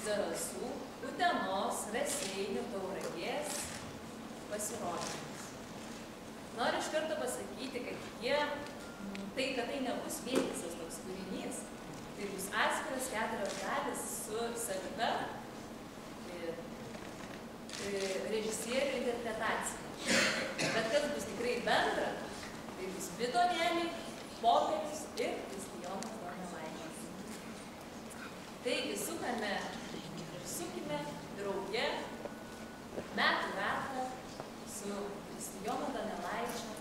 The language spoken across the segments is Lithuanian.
Zarasų, Utenos, Raseinių, Tauragės pasirodymas. Noriu iš karto pasakyti, kad tai nebus vientisas toks kūrinys, tai bus atskiras 4 dalis su savita režisierių interpretacija. Bet kas bus tikrai bendra, tai bus Bidonėliai, Popierius ir Kristijonas Donelaitis. Taigi sukame ir sukime drauge metų ratą su Kristijono Donelaičio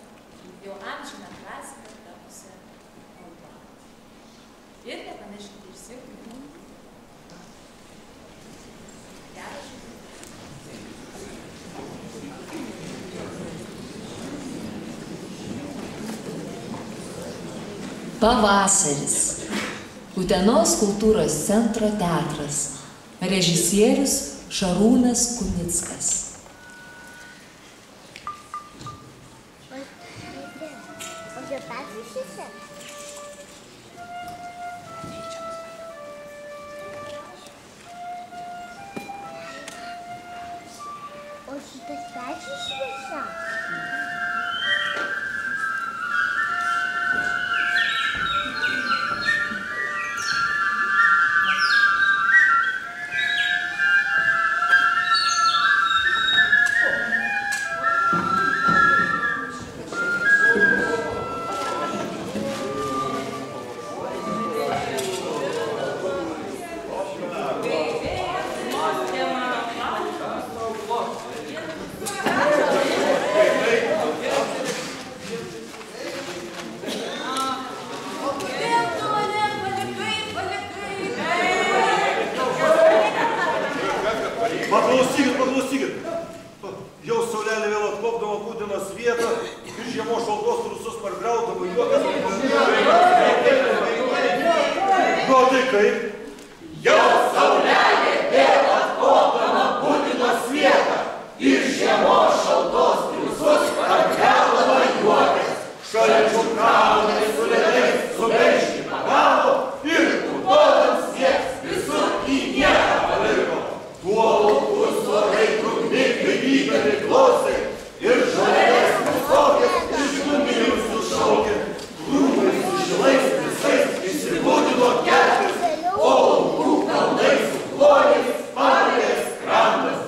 jau amžiną klasiką tapusią kalbą. Ir nepamirškite išsijungti minutę. Geras žodis. Pavasaris. Utenos kultūros centro teatras. Režisierius Šarūnas Kunickas. O šitas pečius šviesa? Paklausykit. Jau saulelė vėl atkopdama Putinos vietą ir žiemos šaltos rusus pargriaudama juokas. Nu, tai kaip? Jau saulelė vėl atkopdama Putinos vietą ir žiemos šaltos rusus pargriaudama juokas. Šalčių kalnai su ledais sumaišti pagavo ir putodams sieks visur į nieką pavirko. Tuo laukus orai krūmi, kai vykdami klosai ir žolės visokias iš numirių sušaukė. Krūmai su žilais visais įsibūdino kertis, o laukų kalnai su kloniais palikęs krantas.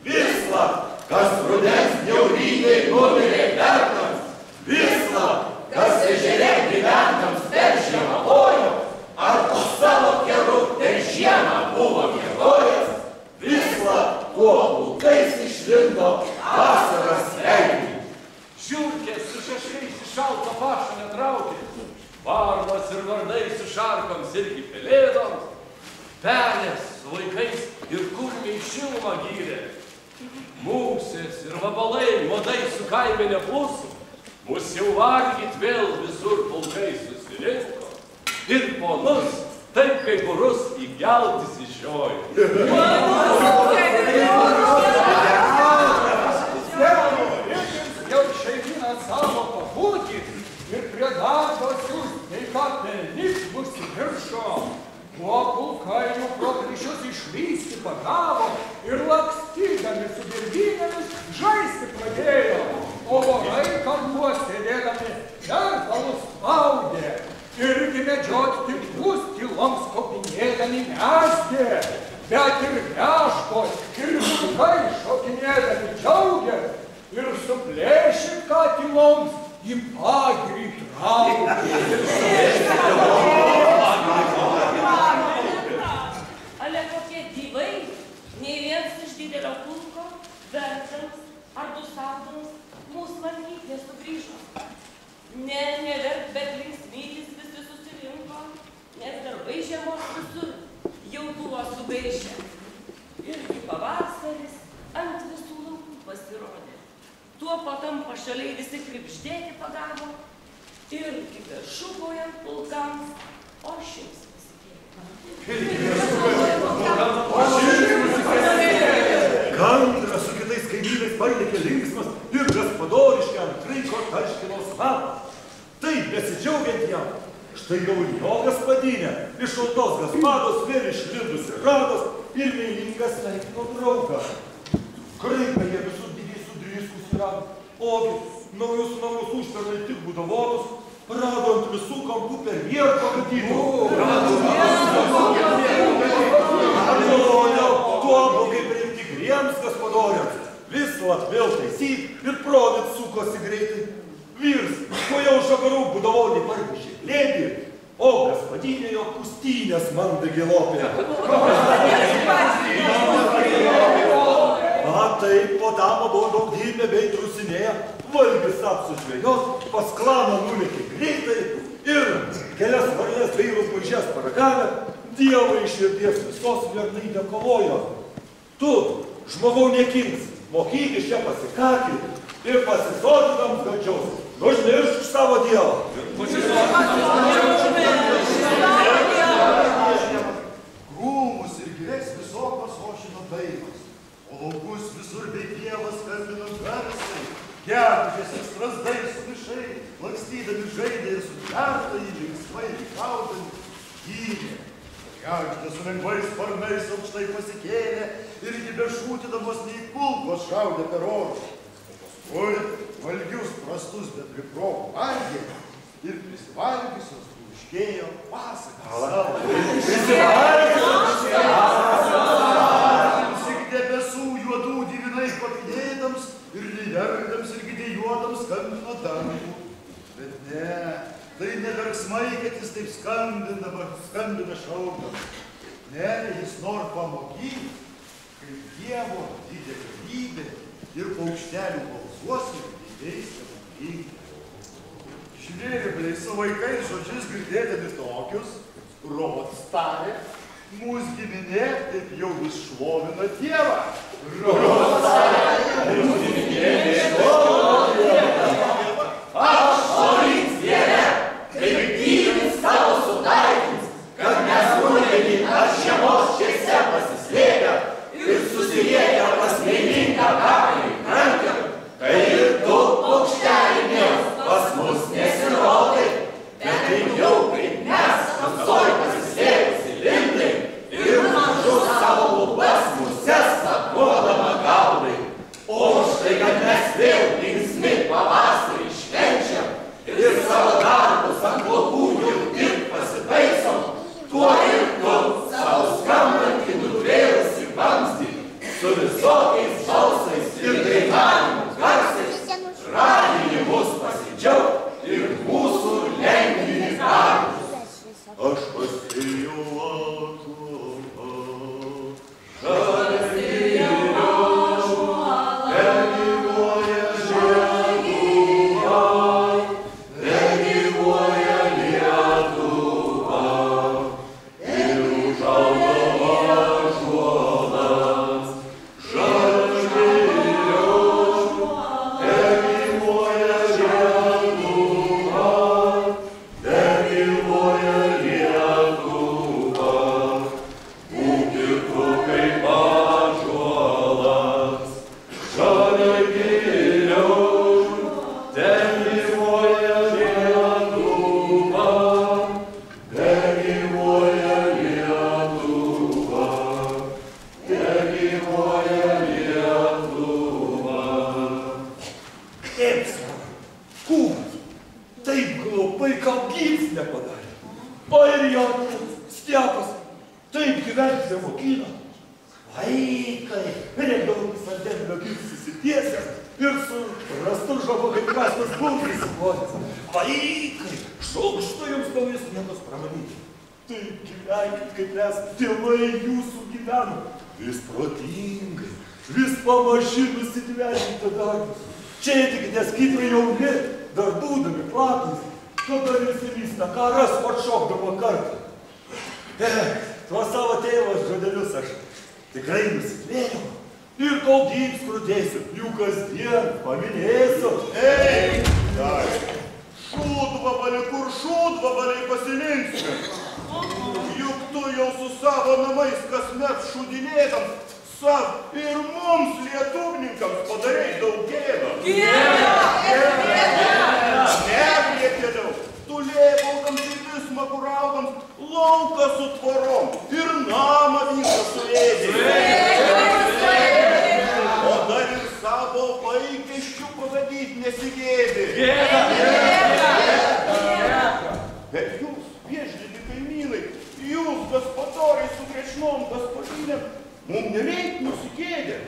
Visla, kas rudens bjaurybei numirė vertams, visla, kas ežere gyventams per žiemą lojo, ar po savo keru per žiemą buvo miegojęs, visla, kuo pulkais išlindo vasaras sveikinti. Žiurkės su šeškais iš šalto pašo netraukė, varnos ir varnai su šarkoms irgi pelėdoms, pelės su vaikais ir kurmiai šilumą gyrė, musės ir vabalai modai su kaimenė plusų, mus jau valgyt vėl visur pulkai susirinko ir ponus, taip kaip burus įgeltis išiojo. Jau šeimyną savo pabūkit ir prie darbo siūs, nei ką pelnyk bus viršo. Tuo pulkainių pro plyšius išlysti pagavo ir lakstydami su birbynėmis žaisti pradėjo. O vorai kalbuos sėdėdami verpalus spaudė. Irgi medžioti tinklus tyloms kopinėdami mestė. Bet ir meškos ir vilkai šokinėdami džiaugė. Ir suplėšė ką tyloms į pagirį traukė. Ale kokie gyvai, nei vienas iš didelio pulko, vertams ar dusaudams mūsų valgyti nesugrįžo. Neverk, bet linksmytis visi susirinko, nes darbai žiemos visur jau buvo sugaišę. Irgi pavasaris ant visų laukų pasirodė. Tuo patam pašaliai visi kripždėti pagavo, irgi bešūkaujant pulkams, o šiais Gandras su kitais kaimynais parlėkė linksmas ir gaspadoriškai ant kraiko tarškino svapą. Taip besidžiaugiant jam, štai jau jo gaspadinė iš šaltos gaspados vėl išlindusi rados ir meilingas sveikino draugą. Graikai jie visur didžiai sudriskus yra, ogi naujus namus užpernai tik būdavonus, rado ant visų kampų per vierą pagatytų. Tuo blogai priimti griems Gaspadoriams. Vis atvėl taisyt ir provit sukosi greitai. Vyrs, ko jau žagarų būdavonį parvišė glėbį, o Gaspadinė jo pustynės mandagi lopė. A taip, po tam buvo daug dymė bei trusinėje, valgis apsužvėjos, pas klaną nulėkė greitai ir kelias varlės bei rupaižės paragavę, Dievą iš širdies visos vernai nekovojo. Tu, žmogau, nekins, mokyk iš čia pasikakį ir pasisodinams gardžiaus, užmiršk savo Dievą. Krūmus ir gilės visokios ošino dainos, o laukus visur bei pievas skambino garsai, gegužės ir strazdai sumišai, lakstydami žaidė ir sugertai, linksmai kaudami, gynė. Kregždė su lengvais sparnais aukštai pasikėlė ir nebešūtydamos nei kulkos šaudė per orus. Paskui valgius prastus, bet priprogų valgė ir prisivalgiusios užkėjo pasakas savo. Tik debesų juodų divinais papinėdams ir lyjardams ir gidėjuodams skambino dangų. Bet ne, tai ne verksmai, kad jis taip skambina šaukdamas. Ne, jis nori pamokyti, kaip Dievo didelė lybė ir paukštelių balsuosi įveis stebuklingai. Žvėribliai su vaikais žodžius girdėdami tokius, rods tarė, mūsų giminė taip jau vis šlovina Dievą. Rods tarė, mūsų giminė šlovina Dievą. Aš šlovins Dieve, kaip gyvis tavo sutaikins, kad mes rudenį ant žiemos šiese pasislėpę ir susiriekę pas meilingą kaklį krantę, kai ir tu, paukštelį mėls, pas mus nesirodai, bet taip jau kaip mes tamsoj pasislėpusi lindai ir mažus savo lubas muses apduodama gaudai. O štai, kad mes vėl linksmi pavasarį švenčiam ir savo darbus ant lopų jau dirbt pasitaisom, tuo ir tu savo skambantį nutvėrusi vamzdį su visokiais balsais ir dainavimu garsais ragini mus pasidžiaugt ir mūsų lengvinį darbus. Aš pasėjau ąžuolą, Šalia sėjau ąžuolą, tegyvuoja Lietuva, tegyvuoja Lietuva. Ir užaugo ąžuolas, šalia sėjau ąžuolą, tegyvuoja Lietuva, tegyvuoja Lietuva. Būk ir tu kaip ąžuolas, šalia giriau, tegyvuoja Lietuva, tegyvuoja Lietuva, tegyvuoja Lietuva. Epsma, kūnas, taip globai, gal gyvs nepadarė. O ir Jonas, Stepas, taip gyventi nemokina. Vaikai, reikdavo visą demlio gyvs susitiesęs ir su rastu žabu kaip kastas gultis įsiklodęs. Vaikai, šaukštų jums naujas vietos pramanyti. Taip gyvenkit, kaip mes tėvai jūsų gyveno. Vis protingai, vis pamaži nusidvenkite darbus. Čia tik neskitrai jauni, dar būdami platūs, kada visi vysna karas atšokdama kartą. Tuo savo tėvos žodelius aš tikrai nusitvėriau ir kol gyvs krūtėsiu, jų kasdien paminėsiu. Ei, dar, šūdvabaliai, kur šūdvabaliai pasilinksmi. Juk tu jau su savo namais kasmet šūdinėdams, sav ir mums lietuvninkams padarei daug gėdą. Ne, liekėliau, tu lėbaudams ir vis uogų raugams, lauką su tvorom ir namą visą suėdė. O dar ir savo vaikiščių pavadyti nesigėdė. Bet jūs, vieždėdi kaimynai, jūs, gospodoriai su grešnom gospodinėm, mums nereik nusigėdė,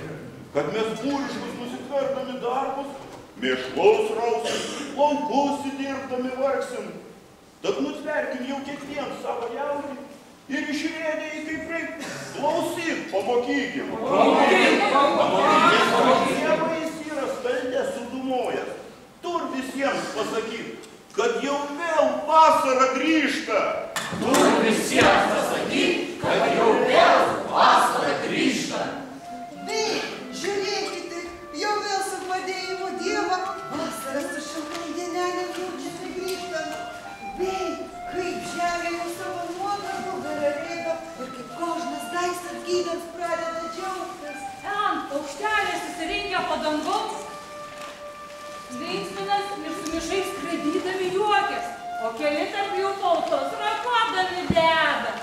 kad mes būriškus nusitverdami darbus, mėšlaus rausim, laukus įdirbdami vargsim. Tad nutverkim jau kiekvien savo jaunį ir išrėdė į kaip reik. Klausyk, pamokykim. Dievais yra staldė sudumojęs. Tur visiems pasakyk, kad jau vėl vasara grįžta. Tur visiems pasakyk, kad jau vėl vasara grįžta. Bei, žiūrėkite, jau vėl su padėjimu Dievą vasarą su šiltom dienelėm jaučiasi grįžtama. Bei, kaip žemė jau savo nuotraukų dararėdo ir kaip kožnas daisas gydams pradeda džiaugtis. Ant aukštelės susirinkę padangoms, linksminas ir su mišais skraidydami juokės, o keli tarp jų tautos rakodami deda.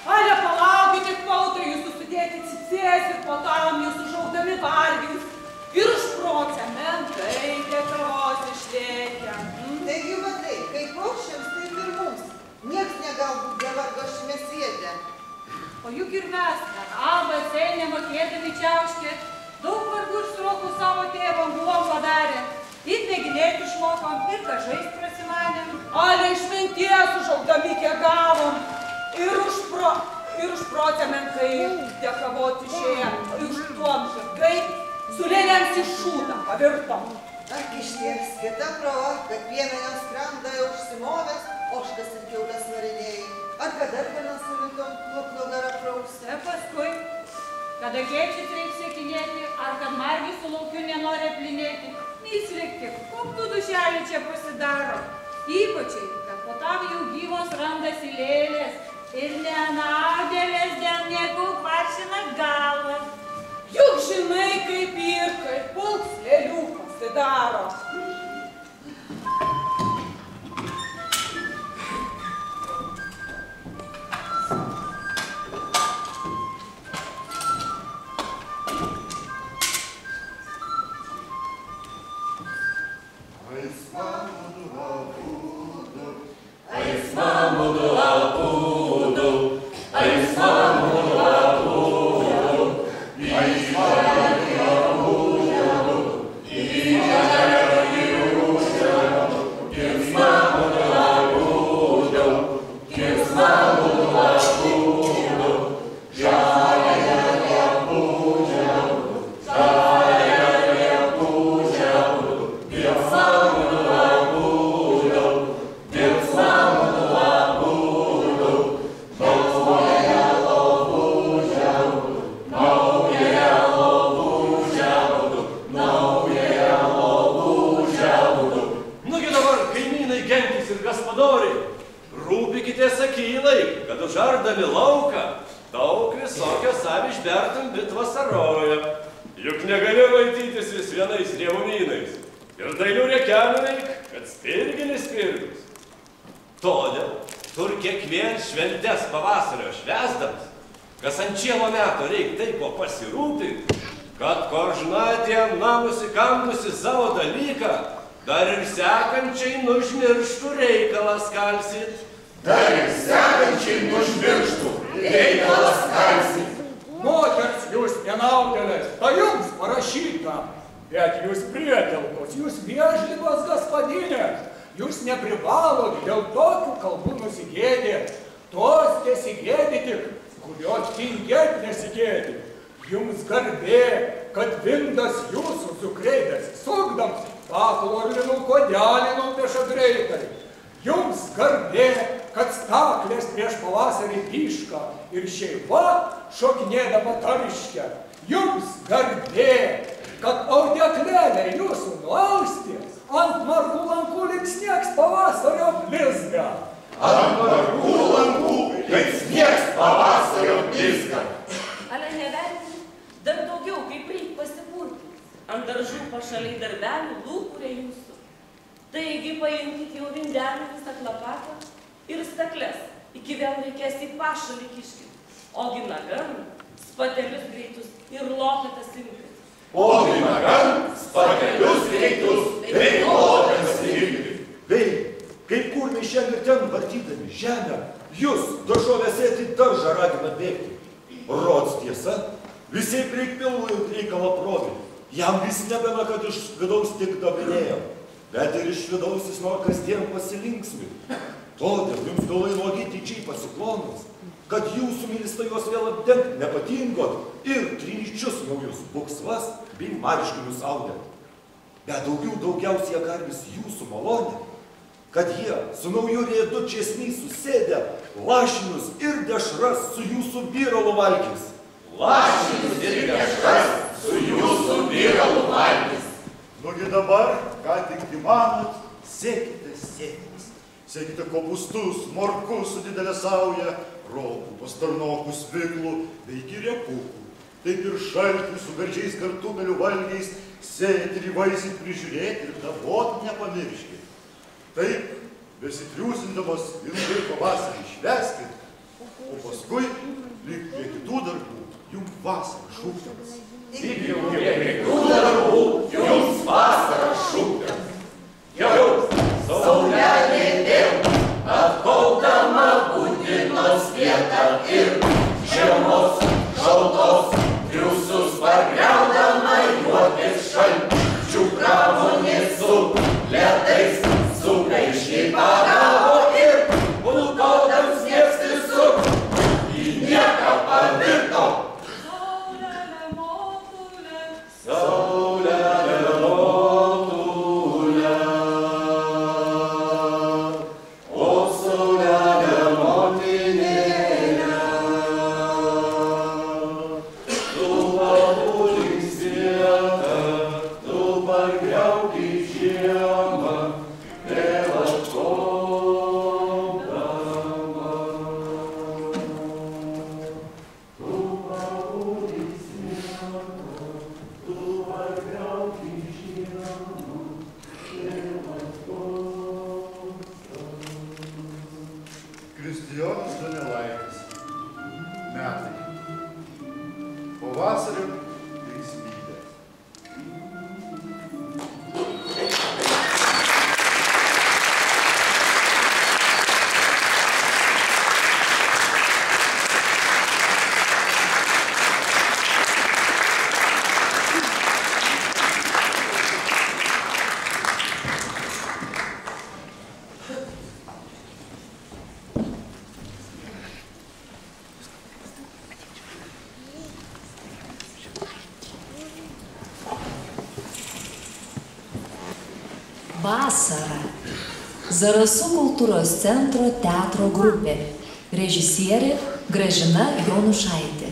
Ale palaukite, pautai, jūsų sudėti cipsės ir po tam jūs užaugdami vargius ir užprocę menkai kavos išlėkę. Taigi, matai, kaip paukščiams, taip ir mums. Nieks negalbūt be vargo šmėsėdė. O juk ir mes, abas nemokėdami čiauškė, daug vargų ir srokų savo tėvom buvom padarę. Ir mėginėti išmokom, ir kažais prasimanėm. Ale išminties užaugdami kiek gavom. Ir užprocę menkai dekavot išėję. Ir užtuom žirgai, su lėlėms iš šūdą pavirtom. Ak, išties, kita prova, kad piemenio skrandą jau užsimovęs, ožkas ir kiaulės varinėjai. Ar kad dar vieną surinkom pluknugarą prausę. Paskui, kada kėčius reiks siekinėti, ar kad margiai su laukiu nenori aplinėti, įslikti, koktų dušelį čia pasidaro. Ypačiai, kad po tam jau gyvos randasi lėlės ir nenaudėlės dėl niekų kvaršina galvas. Juk žinai, kaip ir, kaip pulks lėlių pasidaro. Ir šeiva šokinėdama tariškia. Jums garbė, kad audeklėlė jūsų nuausti ant margų lankų lyg sniegs pavasario blizga. Ant margų lankų lyg sniegs pavasario blizga. Ale neverti, dar daugiau kaip reik pasipurti. Ant daržų pašaliai darbelių lūkurė jūsų. Taigi paimkit jau vindelį visą klapatą ir stakles gyven reikės į pašalį kiškit, ogi nagan, spatelius greitus ir lopetas imkit. Ogi nagan, spatelius greitus ir lopetas imkit. Bei, kaip kurmiai šiandien ten vartydami žemę, jūs daržovę sėti daržą ragina bėgti. Rods tiesa, visi reik pilvų ir reikalą provi. Jam vis nebena, kad iš vidaus tik davinėjo, bet ir iš vidaus jis nori kasdien pasilinksminti. Todėl jums galai nuogi tyčiai pasiklonus, kad jūsų mylista juos vėl apdengti nepatingot ir tryščius naujus buksvas bei marškinius audėt. Bet daugiausiai garbis jūsų malonė, kad jie su nauju rėdu česniai susėdę lašinius ir dešras su jūsų vyralu valgys. Lašinius ir dešras su jūsų vyralu valgys. Nugi dabar, ką tik įmanot, sėkite sėkmes. Sėkite kopūstus, morkus su didelė sauja, ropų, pastarnokų, sviklų, bei kirepukų. Taip ir šaltį su gardžiais kartumelių valgiais sėti ir įvaisit prižiūrėti ir davot nepamirškit. Taip, besitriūsindamas ilgai pavasarį švęskit, o paskui, lyg prie kitų darbų, jums vasarą šūktams. Tik jau prie kitų darbų jums vasarą šūktams. Jau saulelė vėl atkaukdama būtinos vietą ir žiemos šaltos triūsus pagriaudama juokės šalčių pramonės su lėtais sugaiškiai pagavo ir bulgodams mėgsti su į nieką pavirto. Saulelė motulė, o saulelė motinėlė, tu pabūlink svietą, tu pargriauk į žiemą, vėl atkaukdama. Tu pabūlink svietą, Kristijonas Donelaitis. Metai. Pavasario linksmybė. Vasara. Zarasų kultūros centro teatro grupė. Režisierė Gražina Jonušaitė.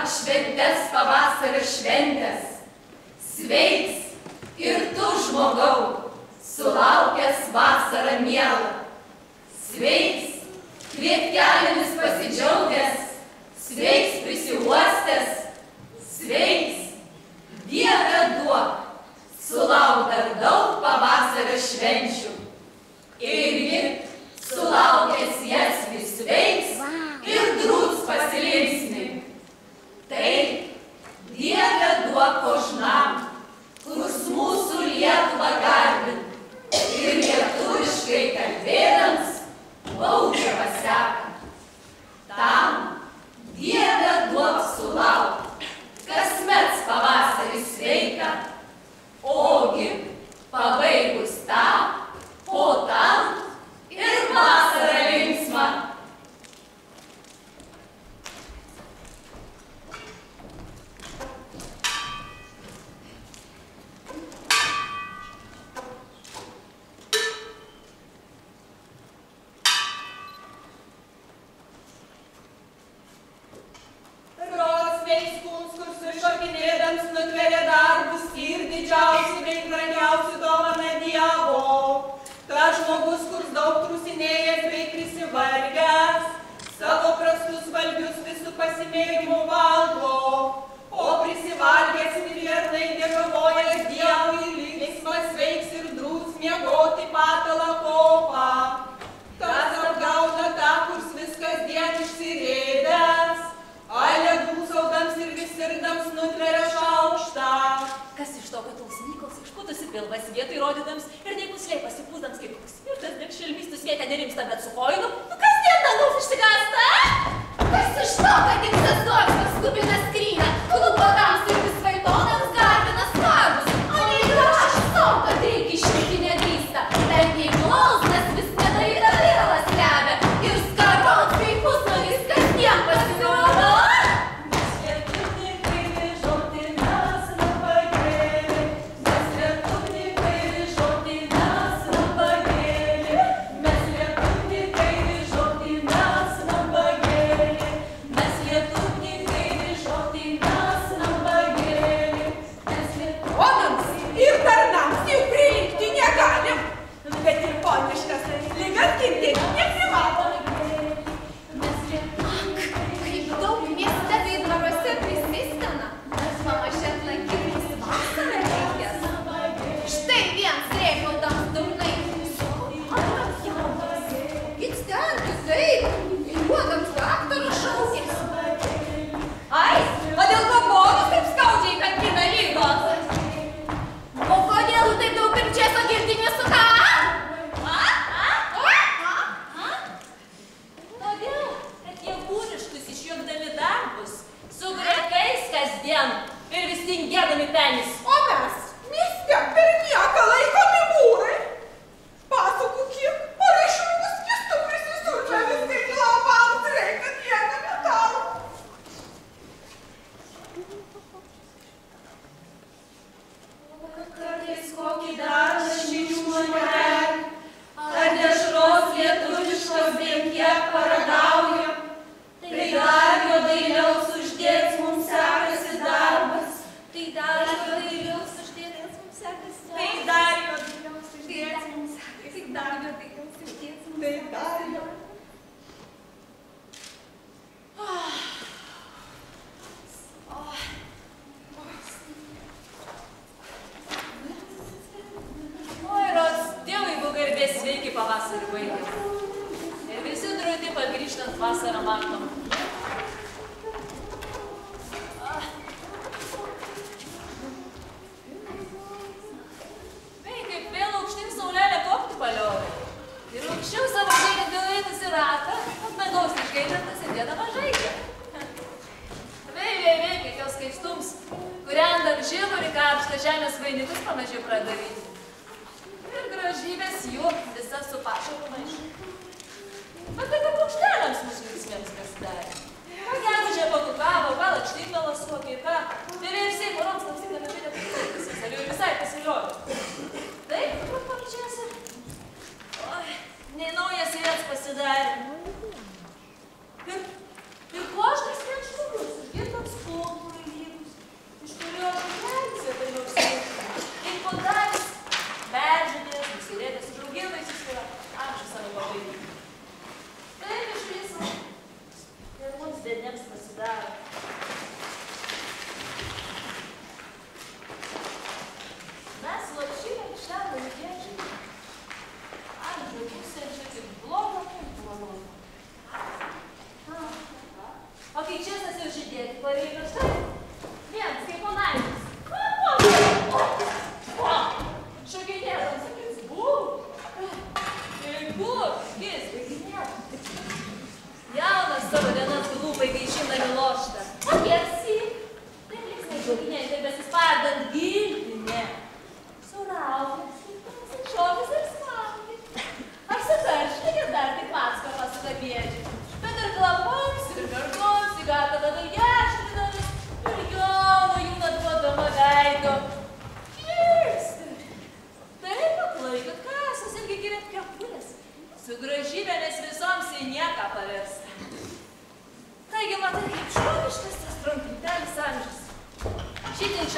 Šventės pavasario šventės. Sveiks ir tu, žmogau, sulaukęs vasarą mielą. Sveiks, kvietkelėmis pasidžiaugęs, sveiks prisiuostęs, sveiks, Dieve duok, sulauk dar daug pavasario švenčių. Irgi sulaukęs jas vis sveiks ir drūs pasilinksmink. Taip, Dieve duok kožnam, kurs mūsų Lietuvą garbint ir lietuviškai kalbėdams baudžia paseka. Tam Dieve duok sulauk, kasmet pavasarį sveika, ogi pabaigus tą, po tam ir vasarą linksmą. Šokinėdams nutveria darbus ir didžiausių bei brangiausių dovaną Dievo. Ta žmogus, kurs daug trusinėjęs bei prisivargęs, savo prastus valgius visų pasimėgimų valgo, o prisivalgęs ir viernai dėkovojas Dievui, linksmas sveiks ir drūs miegoti patalą kopą. Tas apgauna tą, kurs viskas dien išsirėdęs, ale dūsaudams ir visirdams nutveria šaukštą. Kas iš to, kad toks Nykos išputusi pilvas vietoj rodydams ir nei pusliai pasipūsdams kaip koks smirtas, nek šelmistus vietę nerimsta, bet su koinu, kas dien dangaus išsigąsta? Kas iš to, kad tik sastorskis skubina skryną, klubodams ir visvaitonams garbina skarbus, o nei graš sau, kad reikia išlikti nedrįsta, bet nei glausnas vis nedaryta vėlas stebia ir skarbons bei pusnuogis kasdien pasirodo. Bet ir poniškas lygas kintėti neprimato. Kaip daug mieste bei dvaruose prisistena, pamažė atlankytis vasarą reikės. Štai viens reikaudams durnai, sukopamas jaunas. It stenkis taip, juodams daktarų šaukės. Ai, o dėl ko bonus taip skaudžiai kankina lygos? O kodėl taip daug pirčieso girdinių su ką? Todėl, kad jie kūniškus išjungdami darbus, su grekais kasdien ir vis tingėdami penis. O mes mieste per nieką laikomi mūrai. Pasakų kiek, ar išrūgus kistu prisisurčia viskai globams reikia nieko nedaro. Kartais kokį darbą šeimų žmonelį, ar dešros lietuviškos bent kiek paragauja, tai dar jo dailiaus uždėts mums sekasi darbas. Tai dar jo dailiaus uždėts mums sekasi darbas. Tai dar jo dailiaus uždėts mums sekasi. Tai dar jo dailiaus uždėts mums sekasi. Tai dar jo. Dievui buvo garbės sveiki pavasarį baigė. Ir visi drauti pagrįžtant vasarą matom. Vei, kaip vėl aukštin saulelė kopti paliovė. Ir aukščiau savo žaidė dėlaitus į ratą, ant nagaus išgaidintas ir dėdama žaidė. Vei, kaip jos skaistums, kuriam dar žiburį karštą žemės vainikus panašiai pradaryti. Ir gražybės jų visa su pašaku maišu. Bet tai kaip aukšteliams mūsų linksmėms pasidarė. Gegužė pakukavo, gal atštingalas kokį, ką. Vėliausiai poroms apsikėlė žaidė pasilaikus, visaliui visai pasiliuoju. Taip, turbūt pavyzdžiasi. Oi, nei naujas įvės pasidarė. Ir koštas vien šlugus, išgirdams kultūrų lygus, iš kurio žmonės vietoj nors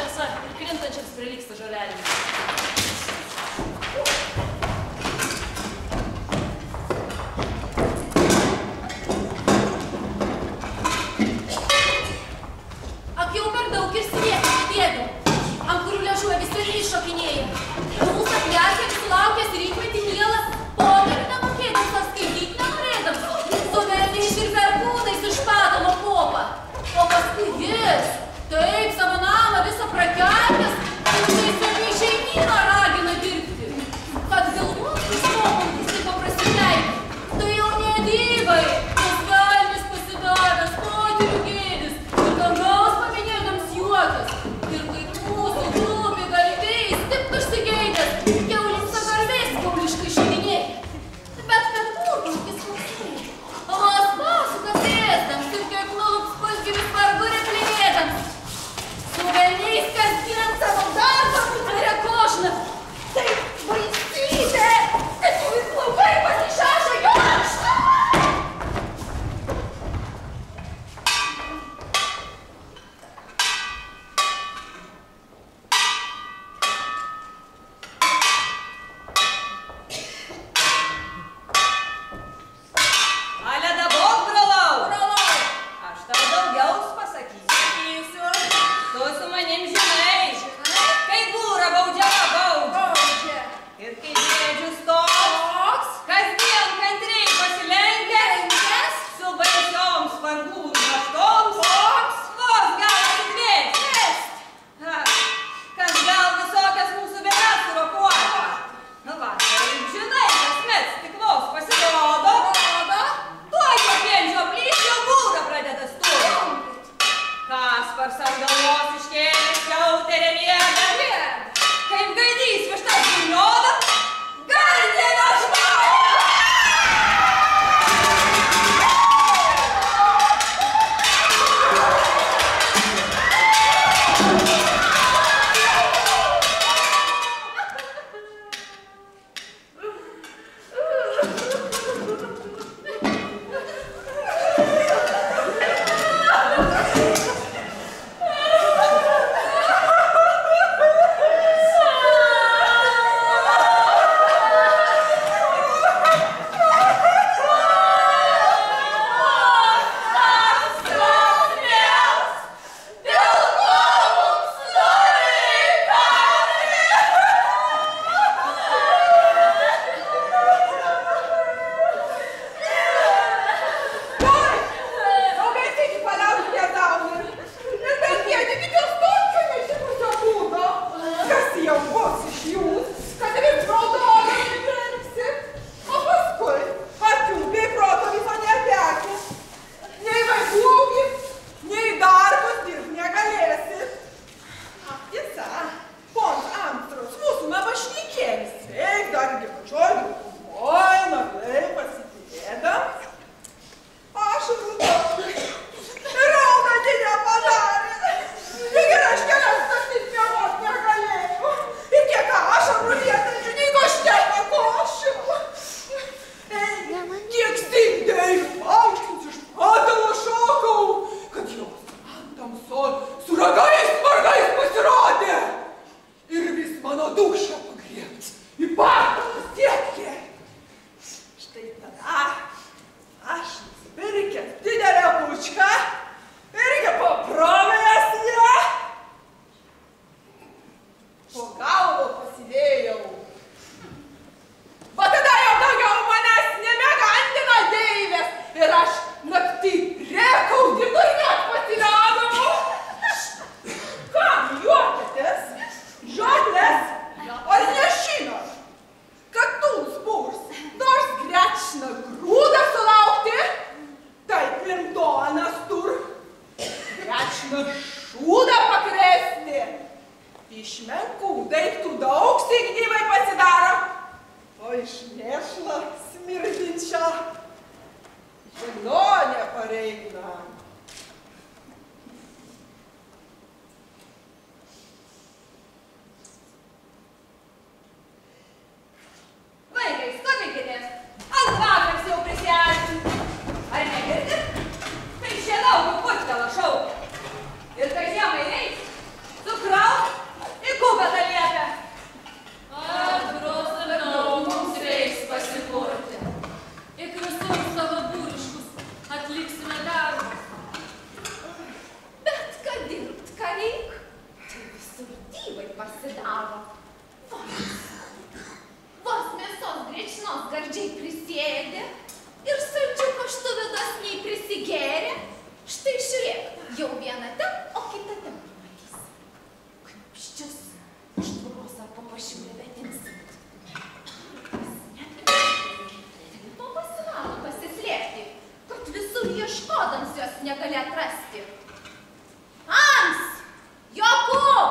tiesa ir krintančiams prilygsta žolelėms. Ak jau per daug ir sviekti dėdų, ant kurių liežuvė visi iššokinėja. Mūsų atlerkė sulaukęs rytmetį mielas, poterių nemokėdams ar skaityti nenorėdams, su velniais ir perkūnais iš patalo kopą. O paskui jis, taip savo namą visą prakeltęs, ir tiesiog į šeimyną ragina dirbti. Kad galvotis mokantis taip paprasileidė, tai jau nedybai, tas velnis pasidavęs, poterių gėdis, ir dangaus paminėdams juokas. Ir kaip mūsų klubį galvėjais, taip užsigeidęs, kiaulis sagarvės kauliškai šeiminiai. Bet kad būtų jis klausai, vos pasukas ėsdams ir kaip nulups pusgyvis vargu replinėdams. Su velniais kasdien savo darbą putveria košną. Taip baisybė, kad jų ir plaukai pasišaša juošą. Ale dabar, brolau. Aš tau daugiaus pasakysiu. Tu su manim žinai, kai būra baudžiama. Ir kai dėdžius toks, kasdien kantriai pasilenkęs, su baisioms vargų naštoms, vos gal atsitvėsti. Kas gal visokias mūsų bėdas surokuoja. Va, ir žinai, kasmet stiklos pasirodo. Tuoj po pienčio plys jau būra pradeda stumti. Kaspars ant galvos iškėlęs jauterė miega. Kaip gaidys vištas gulioda, gardėlio žmoja. Ir kai žiemai reis, sukrauk pasidaro. Vos mėsos grečnos gardžiai prisėdė ir saldžių kaštuvių dosniai prisigėrė. Štai žiūrėk, jau viena ten, o kita ten pamatys. Kniupščius už tvoros ar papašiūrė betims. To pasimano pasislėpti, kad visur ieškodams jos negali atrasti. Ans! Jokūb!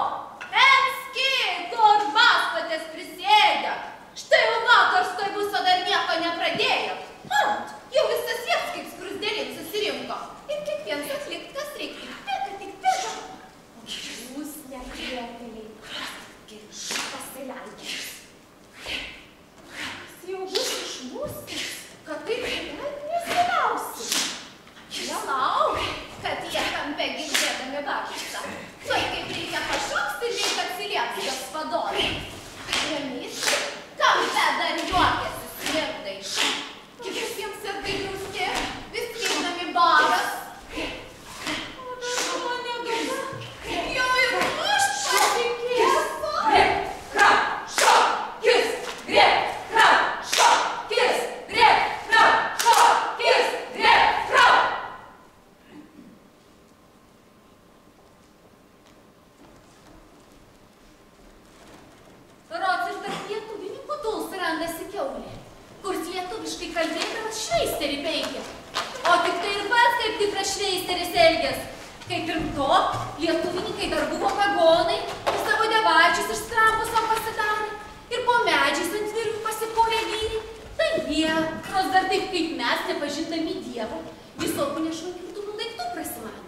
Enski! Kur baspatės prisėdę! Štai jau vakar stoibuso dar nieko nepradėjo. Ant, jau visas jiems kaip skrusdėlin susirinko. Ir kiekvienas atlikt, kas reikia. Tik pėga. O jūs neklietėliai. Giršą pasileidžiais. Kas jau bus iš mūsų, kad taip net nesiliausi. Nelauk, kad jie kampe girdėdami varštą. Tuoj kaip reikia pašoks ir reik atsilieps jos vadovai. Remysi, kampe dar juokėsi smirdai. Visiems sargai grūsti, vis kieknami baras. O dar buvo negana, jau ir aš patikėsiu. Grėb, krap, šokis, grėb, krap, šokis, grėb, krap, šokis, grėb, krap. Rods ir tarp lietuvininkų dulsų randasi kiaulė, kurs lietuviškai kalbėdamas šveisterį peikia. O tik tai ir pats kaip tikras šveisteris elgės. Kaip ir to, lietuvininkai dar buvo pagonai ir savo devaičius iš strambuso pasidarė ir po medžiais ant virvių pasikorė vyri. Tai jie, nors dar taip kaip mes, nepažindami Dievo, visokių nešvankirtumų daiktų prasimanė.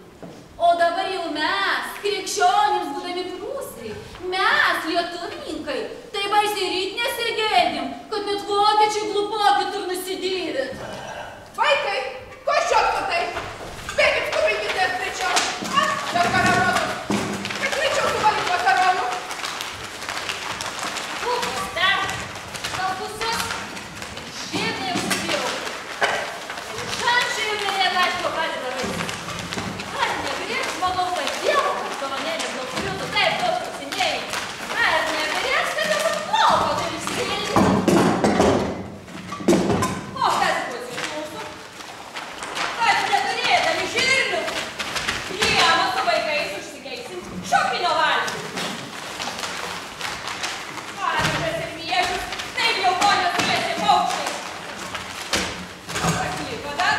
O dabar jau mes, krikščionims būdami prūsai, mes, lietuvininkai, tai baisiai ryt nesigėdim, kad net vokiečiai glupokit ir nusidyvit. Vaikai, ko šiokto tai? Bėgit, kubinkite greičiau. Dar kararotus. Kad greičiau suvalyt makaronų. Kūpas, dar, gal pusius, širnai užsibėjau. Šančiai ir neregačko padeda vaikai. Ar negrės, manau, kad Dievo kartonėlės, dėl kurių tu taip daug pasinėjai. Ar negrės, kad dabar plauko tai išsėlė. O kas bus iš mūsų? Kad neturėdami žirnių, žiemą su vaikais užsigeisim šopinio valgyti. Pavyzdžias ir miežius, taip jau ponios turėsi paukščiai. O kas liko dar?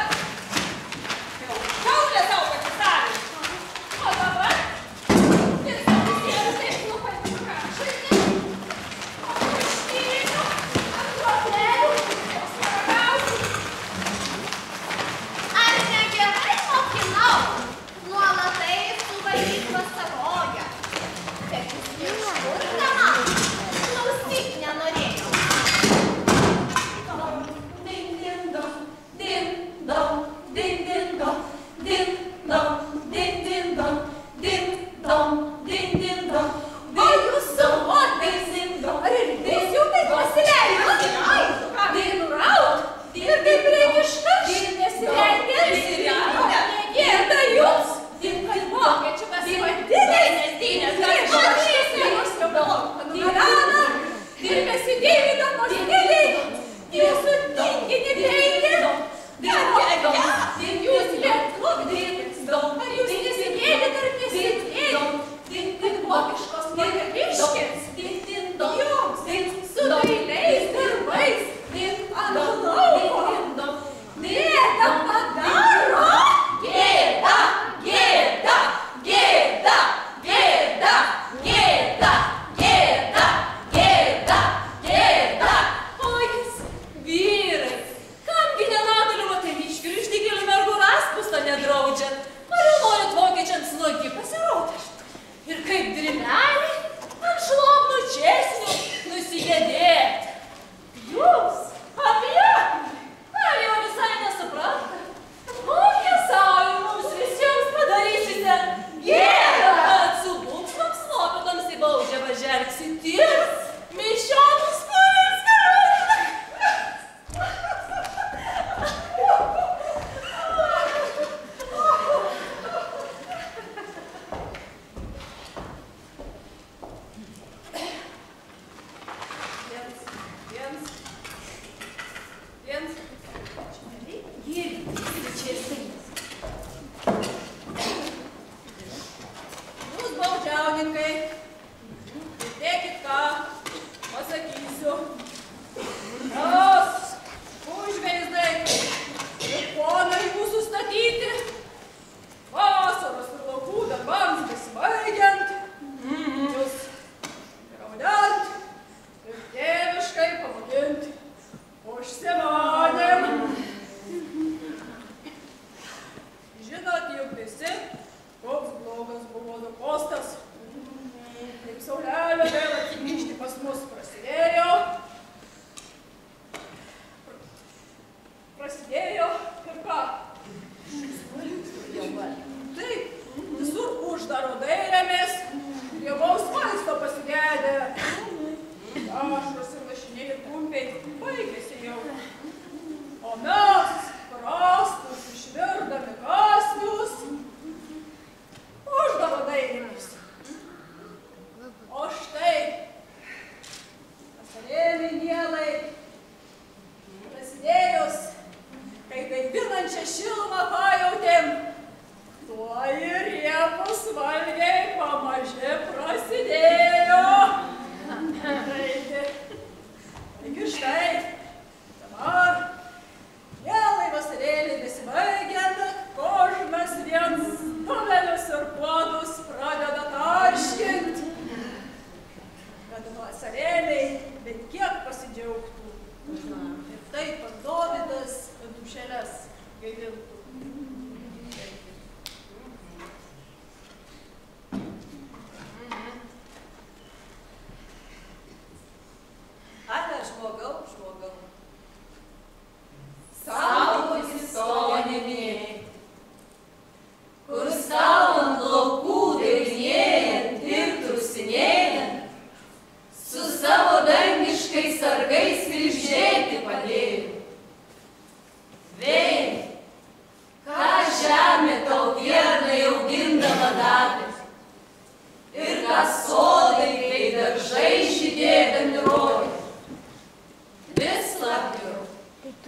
Jau šaulė savo pasisavė. O dabar visą visiems taip klupantį prašyti. O puštynių, ant groblelių, svarbiausių. Ar negerai mokinau? Nuolatai suvaryt vasaroja. Bet jis neiškurdama, klausyk nenorėjo. Din-din-dom, din-dom, din-din-dom, din-dom, din-din-dom, din-dom, din-din-dom. O jūs suvotais din-dom, ar ir jūs jau taip pasileidot? Ai, din-raut, ir taip reikia iškart. Nesileidėt, negėda jums. Din-kad vokiečių pasimadinės, dynės, kažkokiais jūs jau daug. Gyvena, dirbėsi dėvydamos keliai, jūsų tingini greitai. Din jūs lietuviai, ar jūs nesigėdit ar nesigėdit? Din vokiškos moteriškės, jums, su dailiais darbais, ant lauko, gėda padaro, gėda, gėda, gėda, gėda, gėda, gėda, gėda, gėda. O jis, vyrai, kamgi nenagaliu moteriškių ir išdykėlių mergų raspustą nedraudžiat? Ar jau norit vokiečiams slogi pasirodyti? Ir kaip drimeliai ant šlomų česnių nusigėdėt. Jūs, apie, ar jau visai nesuprantat? Kokie sau mums visiems padarysite gėdą, kad su būkštoms nuopetoms į baudžiavą žergsities mišiomus kurės karalių.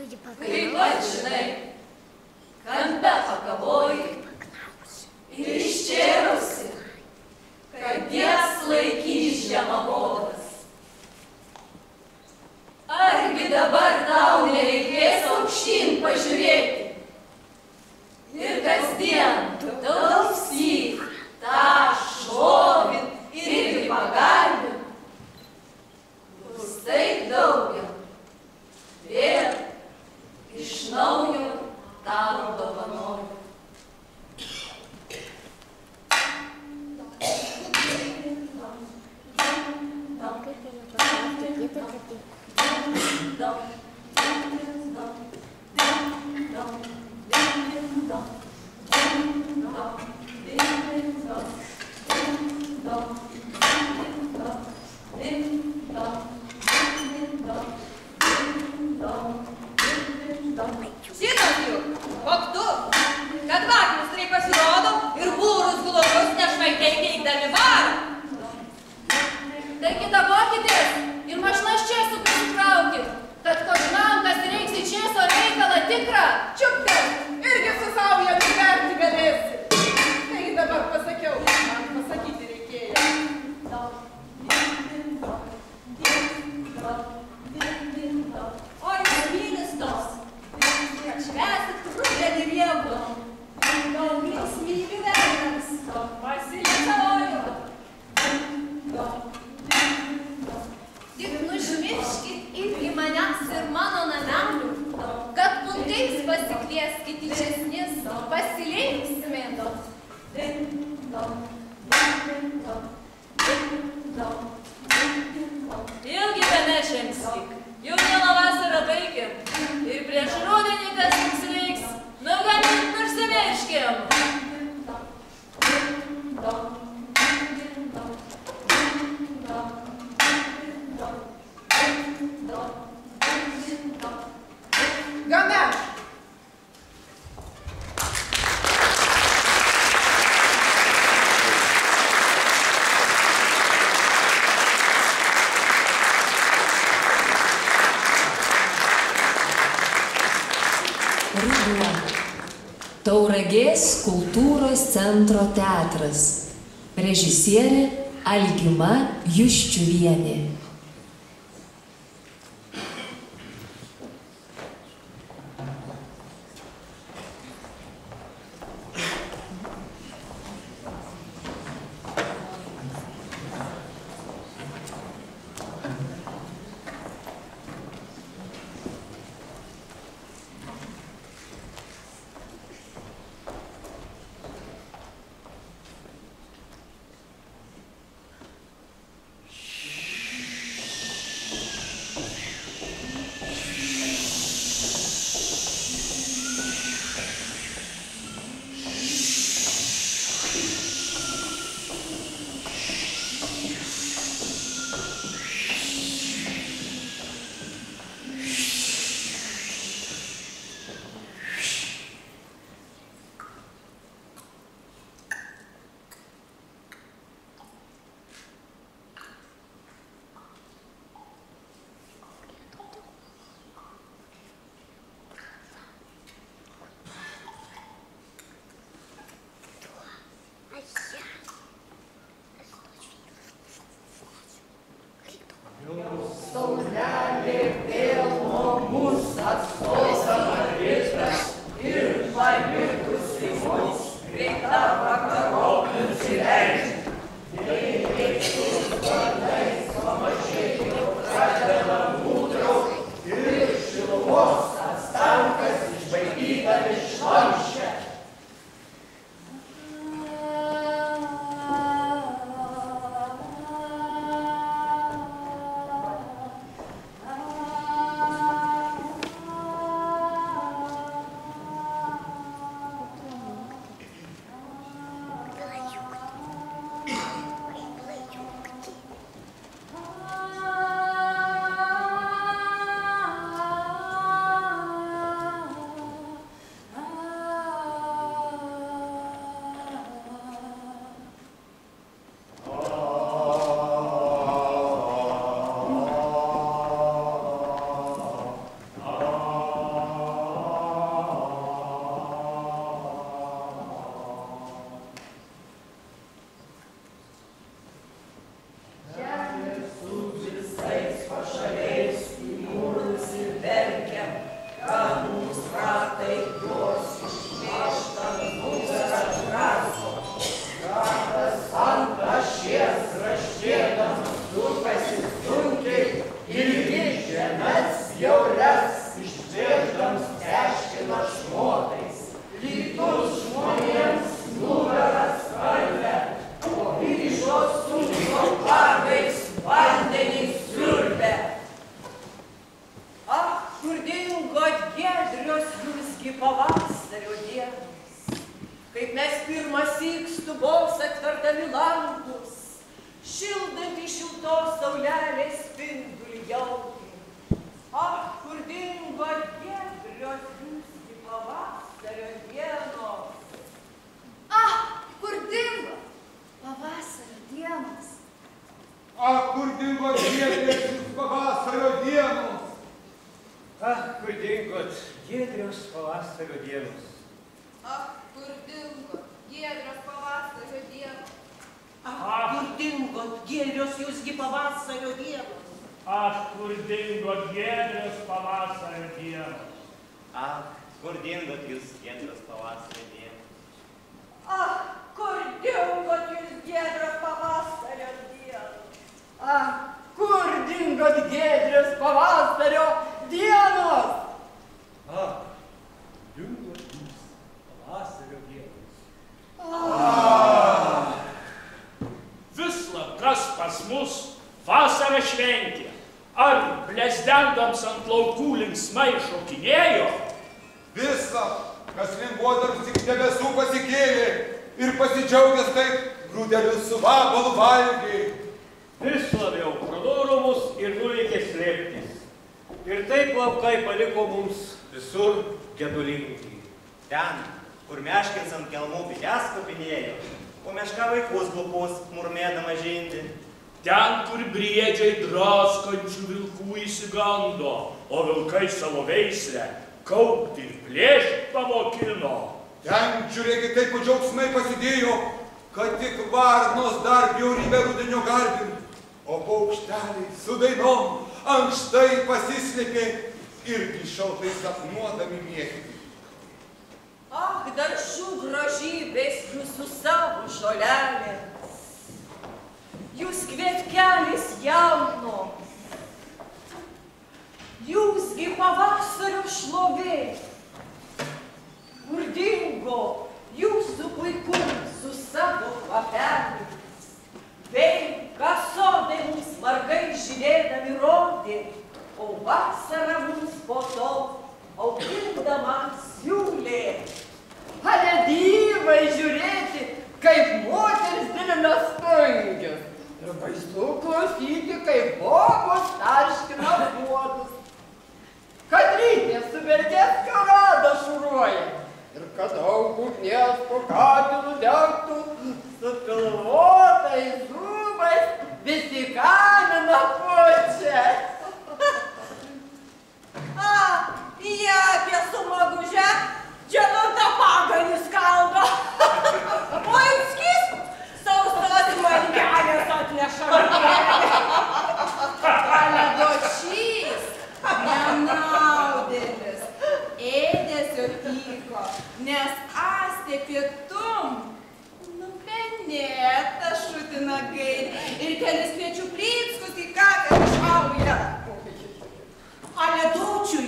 Kaip pats žinai, kampe pakavoji ir iščėrusi, kad jas laikys žemabodas. Argi dabar tau nereikės aukštyn pažiūrėti ir kasdien taupsyk tą šlovint ir pagarbint. Bus taip daugiau, vėl iš naujo tau dovanoju. Žinot juk, faktu, kad vakarus pasirodo ir būrus globus nešvaitai teikdami varą. Taigi dabokitės ir mašinas čia suprisitraukit, kad kožinam, kas reiks į čieso reikalą tikrą. Čiuptės, irgi su sauja nuverti galėsi. Taigi dabar pasakiau, man pasakyti reikėjo. Oi, mylis tos, kad švesit rudenį riebų. Gal linksmybių velniams, pasilikauju. Tik nužmirškit irgi manęs ir mano namelių, kad puntais pasikvieskit į česnis, pasilinksmėt. Ilgi benešimsik, jau vieną vasarą baigėm ir prieš rudenį kas mums reiks, nugamint nusimirškim. Gana! Ruduo. Tauragės kultūros centro teatras. Režisierė Algima Juščiuvienė. tos saulelės spindulį jauti. Ach, kur dingo giedrios visgi pavasario dienos. Ah, kur dingo pavasario dienos. Ach, kur dingo giedrios pavasario dienos. Ach, kur dingot giedrios pavasario dienos. Ach, kur dingo giedrios pavasario dienos. Ach, kur dingot giedrios jūsgi pavasario dienos. Ach, kur dingot giedrios pavasario dienos. Ach, kur dingot jūs giedrios pavasario dienos. Ach, kur dingot jūs giedrios pavasario dienos. Ach, kur dingot giedrios pavasario dienos. Ach, dingot jūs pavasario dienos. Visla, kas pas mus vasarą šventė, ar blezdendams ant laukų linksmai šokinėjo? Visa, kas linguodams tik debesų pasikėlė ir pasidžiaugęs taip grūdelius su vabalu valgė. Vis labiau pradoro mus ir nuveikė slėptis. Ir taip laukai paliko mums visur gedulingi. Ten, kur meškins ant kelmų bites kopinėjo, o meška vaikus glupus murmėdama žindi. Ten, kur briedžiai draskančių vilkų įsigando, o vilkai savo veislę kaupti ir plėšti pamokino. Ten, žiūrėkit, kaip džiaugsmai pasidėjo, kad tik varnos dar bjaurybę rudenio garbin, o paukšteliai su dainom ankštai pasislėpė irgi šaltai sapnuodami mėgti. Ach, dar šių gražybės jūsų savo žolelė. Jūs kvietkelis jaunos. Jūsgi pavasario šlovė. Kur dingo jūsų puikumas su savo kvapeliais. Bei, ką sodai mums margai žydėdami rodė, o vasara mums po to augindama siūlė. Ale dyvai žiūrėti, kaip moteris didina spangius. Ir baisu klausyti, kaip bobos tarškina puodus. Kad rytė su vertės karada šuruoja. Ir kad daug ugnies po katilų degtų, su pilvotais rūbais visi kaminą pučia. A, jie apie su maguže, čia nuo paganis kaldo. O Inskis sausas mangelės atneša. Aledošys, nenaudėlis, ėdėsio pyko, nes astė pietum, nupenėta šutinagai ir kelis kviečių plytskus į kaką šauja. Aledočiui,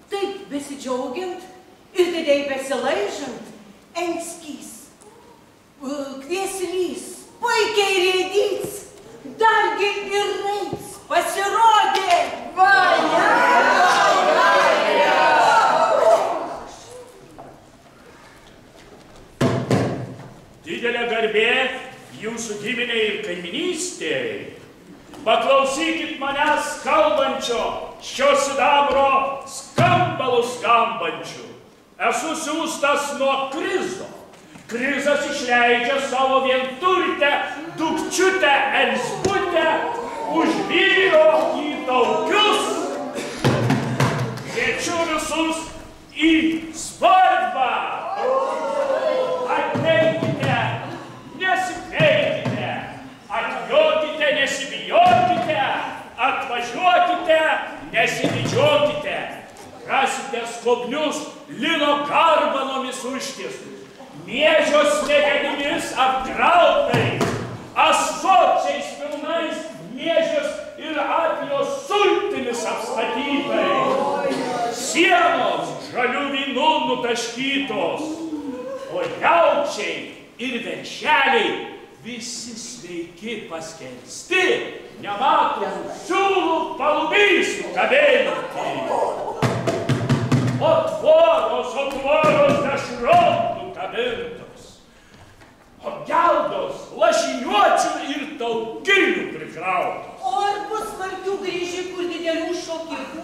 taip besidžiaugiant ir didei besilaižant, Inskis, kvieslys, puikiai rėdyts, dargi ir reis pasirodė. Didelė garbė jūsų giminiai ir kaiminystėj. Paklausykit manęs kalbančio, šio sidabro skambalų skambančių. Esu siųstas nuo Krizo. Krizas išleidžia savo vienturtę dukčiutę Elsbutę už vyro į taukius. Kviečiu visus į svarbą. Ateikite, nesikeikite, atjokite, nesibijokite, atvažiuokite, nesididžiuokite. Rasite skobnius lino garbanomis užtiestus, miežios smegenimis apkrautais, ąsočiais pilnais miežios ir atlijos sultimis apstatytais, sienos žalių vynų nutaškytos, o jaučiai ir veršeliai visi sveiki paskelsti, nematomų siūlų palubysų kabinti. O tvoros dešronų kabintos, o geldos lašiniuočių ir taukinių prikrautos. O ar bus smarkių grįžikų ir didelių šokikų?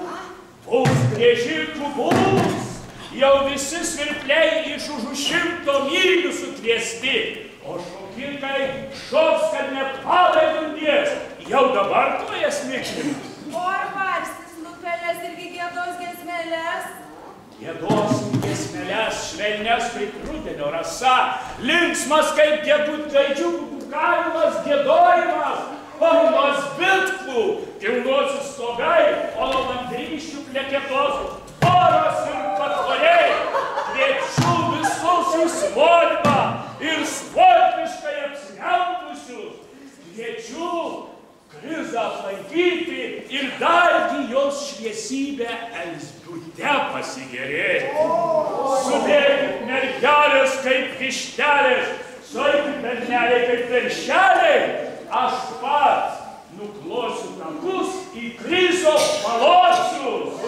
Bus grįžikų bus. Jau visi svirpliai iš už 100 mylių sukviesti. O šokikai šoks, kad net padai dundės. Jau dabar tojas miklimas. O ar varstis nupelės irgi giedos giesmeles? Giedos giesmeles švelnes kaip rudenio rasa, linksmas kaip gaidžiukų kukavimas, giedojimas, parunos bitkų, kilnosius stogai, o landryščių klekėtos, poros ir patvoriai, kviečiu visus į svarbą ir sportiškai apsirengusius, kviečiu krizą aplankyti ir dargi jos šviesybę Elsbute pasigėrėti. Sudėkit mergelės kaip vištelės, sueikit berneliai kaip veršeliai, aš pats nuklosiu takus į krizo palocius.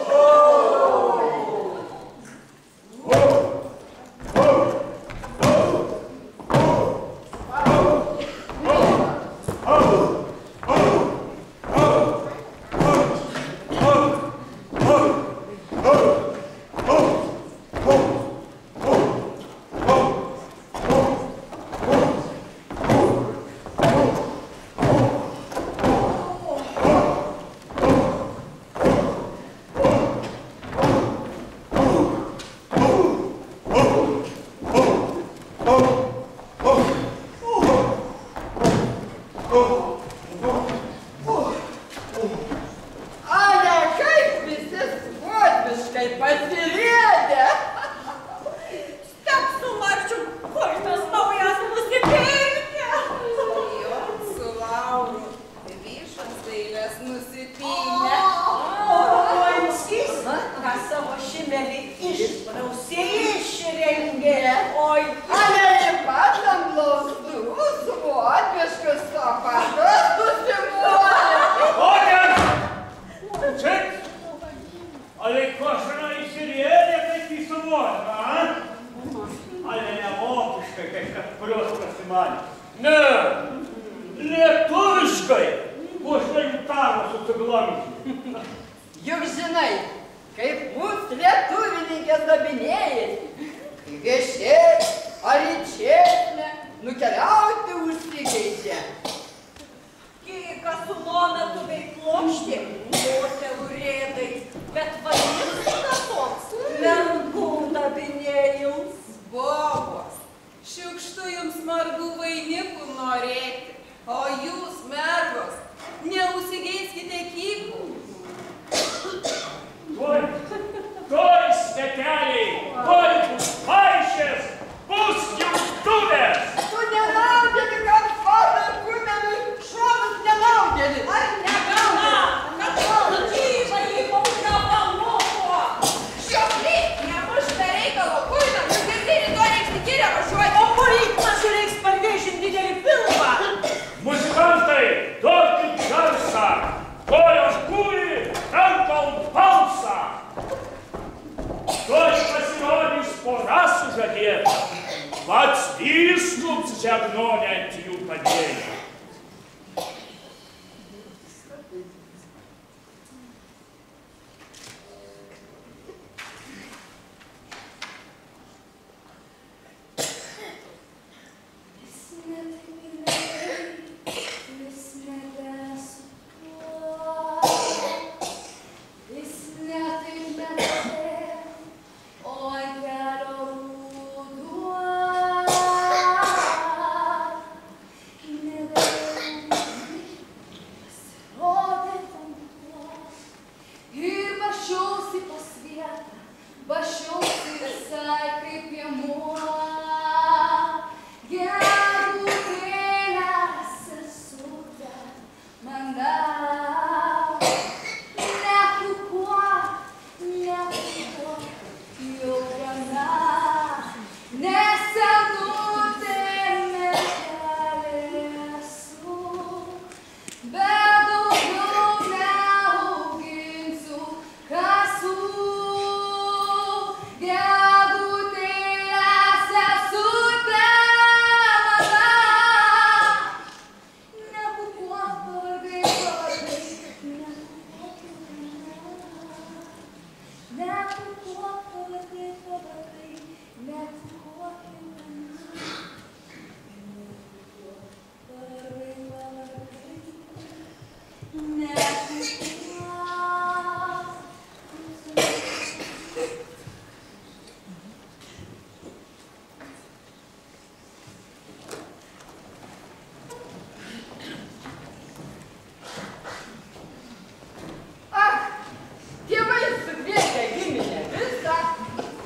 Ne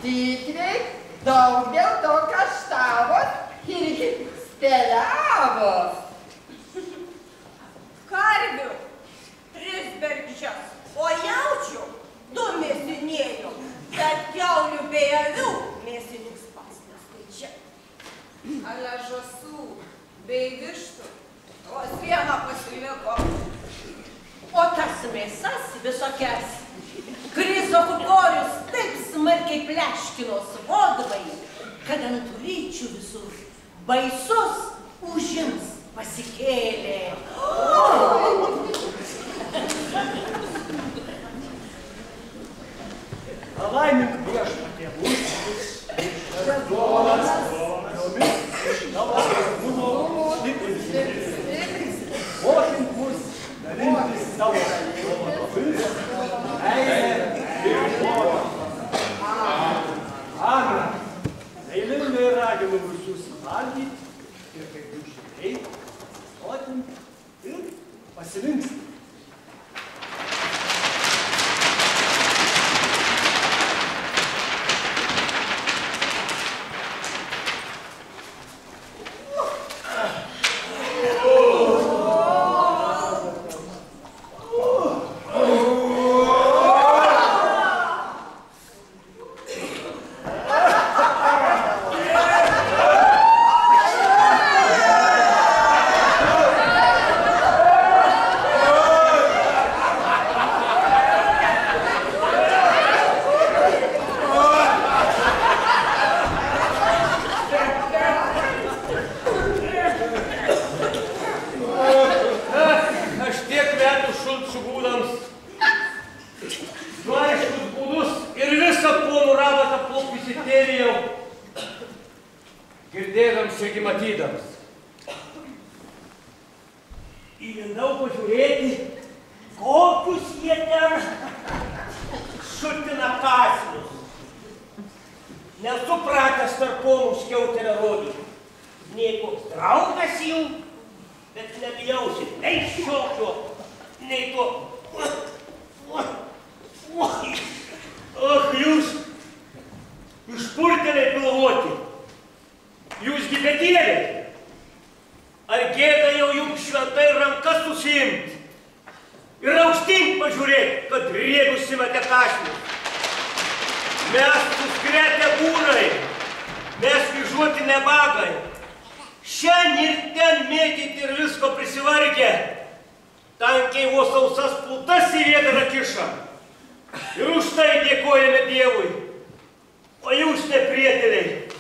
Tikrai daug dėl to kaštavot irgi spėliavot. Karvių 3 bergždžias, o jaučių 2 mėsinėjų, bet kiaulių bei avių mėsinis pats neskaičia. Ale žąsų bei vištų vos vieną pasiliko. O tas mėsas visokias Krizokukorius taip smarkiai pleškino svodvai, kad ant ryčių visur baisus užims pasikėlė. Palaimink viešpatie mūsų, duonas, jomis, tavo sėkmumo, stiprinti. Mokink mus dalintis savo dovanomis, meilė ir duoną. Amen. Eilingai raginu visus valgyti ir kaip jūs žiūrėjai, sotinti ir pasilinkstinti. Įlindau pažiūrėti, kokius jie ten šutina kąsnius. Nesupratęs tarp ponų skiauterę rodyti. Nei koks draugas jų, bet nebijausi nei šiokio, nei to. Ach, jūs išpurtėliai pilvoti. Jūs gibetėliai. Ar gėda jau jums šventai rankas susiimti ir aukštyn pažiūrėti, kad riegus simate kąsnius. Mes suskretę būrai, mes kryžuoti nebagai. Šiandien ir ten mėtyti ir visko prisivargę. Tankiai vos sausas pultas į vėdarą kiša. Ir už tai dėkojame Dievui. O jūs neprieteliai,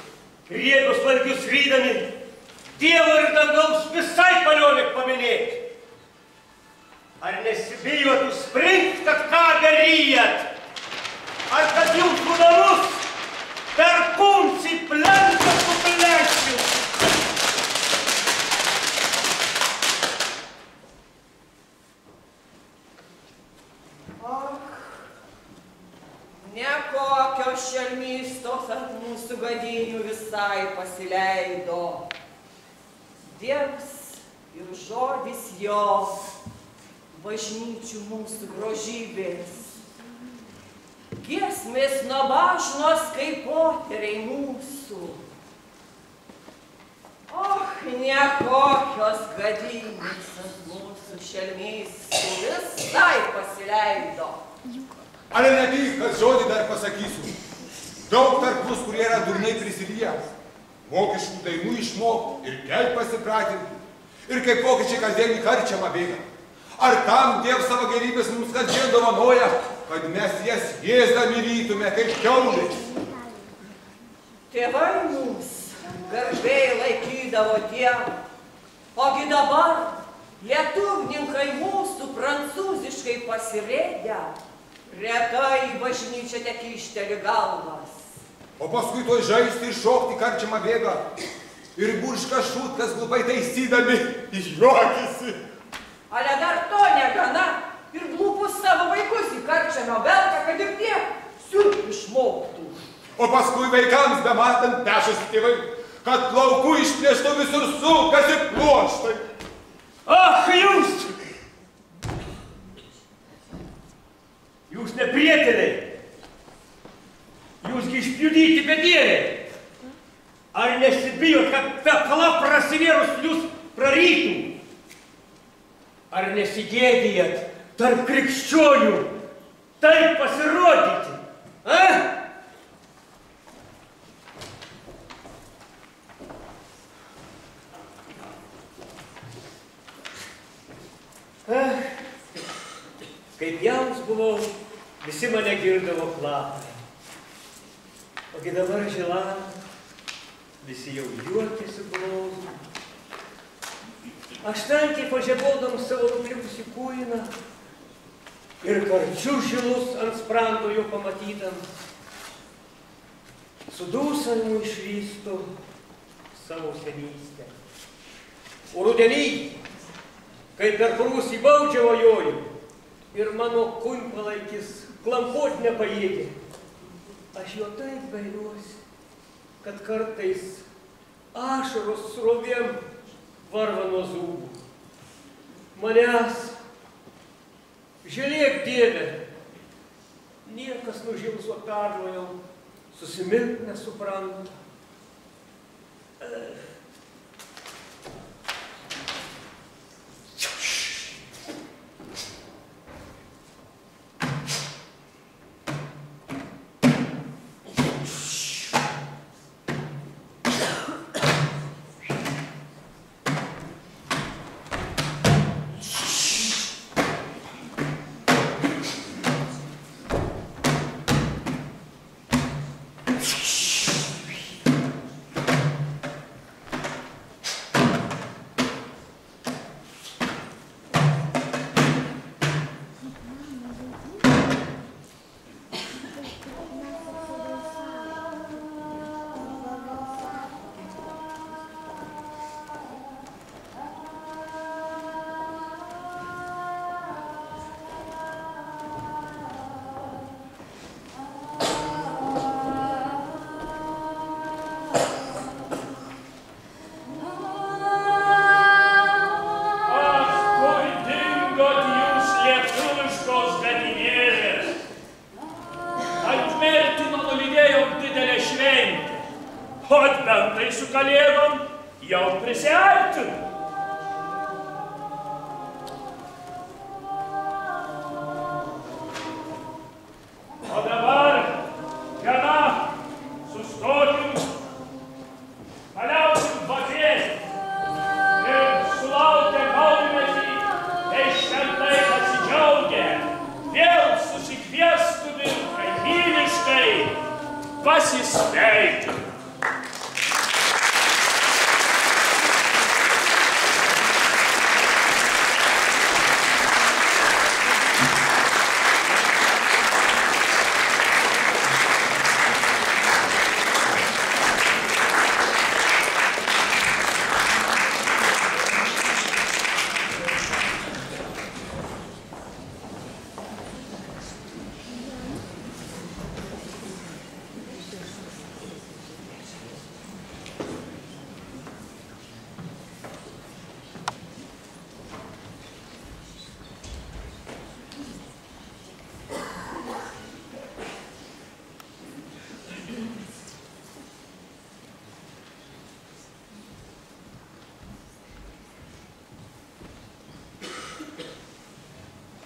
riegus valgius rydami, Dievo ir dangaus visai palionik paminėti. Ar nesibijotų springt, kad ką daryjat? Ar kad jūsų namus per kumsį plentą suplėšiu? Nekokios šelmystos ant mūsų gadinių visai pasileido. Dievs ir žodis jo, bažnyčių mūsų grožybės. Giesmės nuo bažnos kaip poteriai mūsų. Och, nekokios gadinės ant mūsų šelmystų visai pasileido. Ale nepyk, kad žodį dar pasakysiu. Daug tarp mus, kurie yra durnai prisiliję. Vokiškų dainų išmok ir kel pasipratinti. Ir kaip vokiečiai kasdien į karčiamą bėga. Ar tam Dievas savo gerybės mums kasdien dovanoja, kad mes jas ėsdami rytume kaip kiaulės? Tėvai mums garbėj laikydavo Dievą, ogi dabar lietuvninkai mūsų prancūziškai pasirėdę, retai į bažnyčią tik išteli galvas. O paskui toj žaisti ir šokti karčiamą bėgą. Ir burška šutkas glupai taisydami juokisi. Ale dar to negana. o paskui vaikams bematant pešasi tėvai, kad laukų išplėštų visur sukasi pluoštai. Ach, jūs! Jūs neprieteliai! Jūsgi išpjudyti bedieviai! Ar nesibijot, kad pekla prasivėrus jūs prarytų? Ar nesigėdijat tarp krikščionių taip pasirodyti? A? Kaip jaunas buvau, visi mane girdavo klapai. Ogi dabar žilam, visi jau juokėsi blozų. Aš tankiai pažebodam savo nuplikusį kūiną ir karčių žilus ant sprando jo pamatytam, su dūsanimu išvystu savo senystę. O rudenį, kai per prūsį baudžią vajoju ir mano kumpalaikis klampot nepajėgė, aš jo taip gailiuosi, kad kartais ašaros srovėm varva nuo zūbų. Manęs, žiūrėk, Dieve, niekas nužilso perlojau, susimilt nesupranta.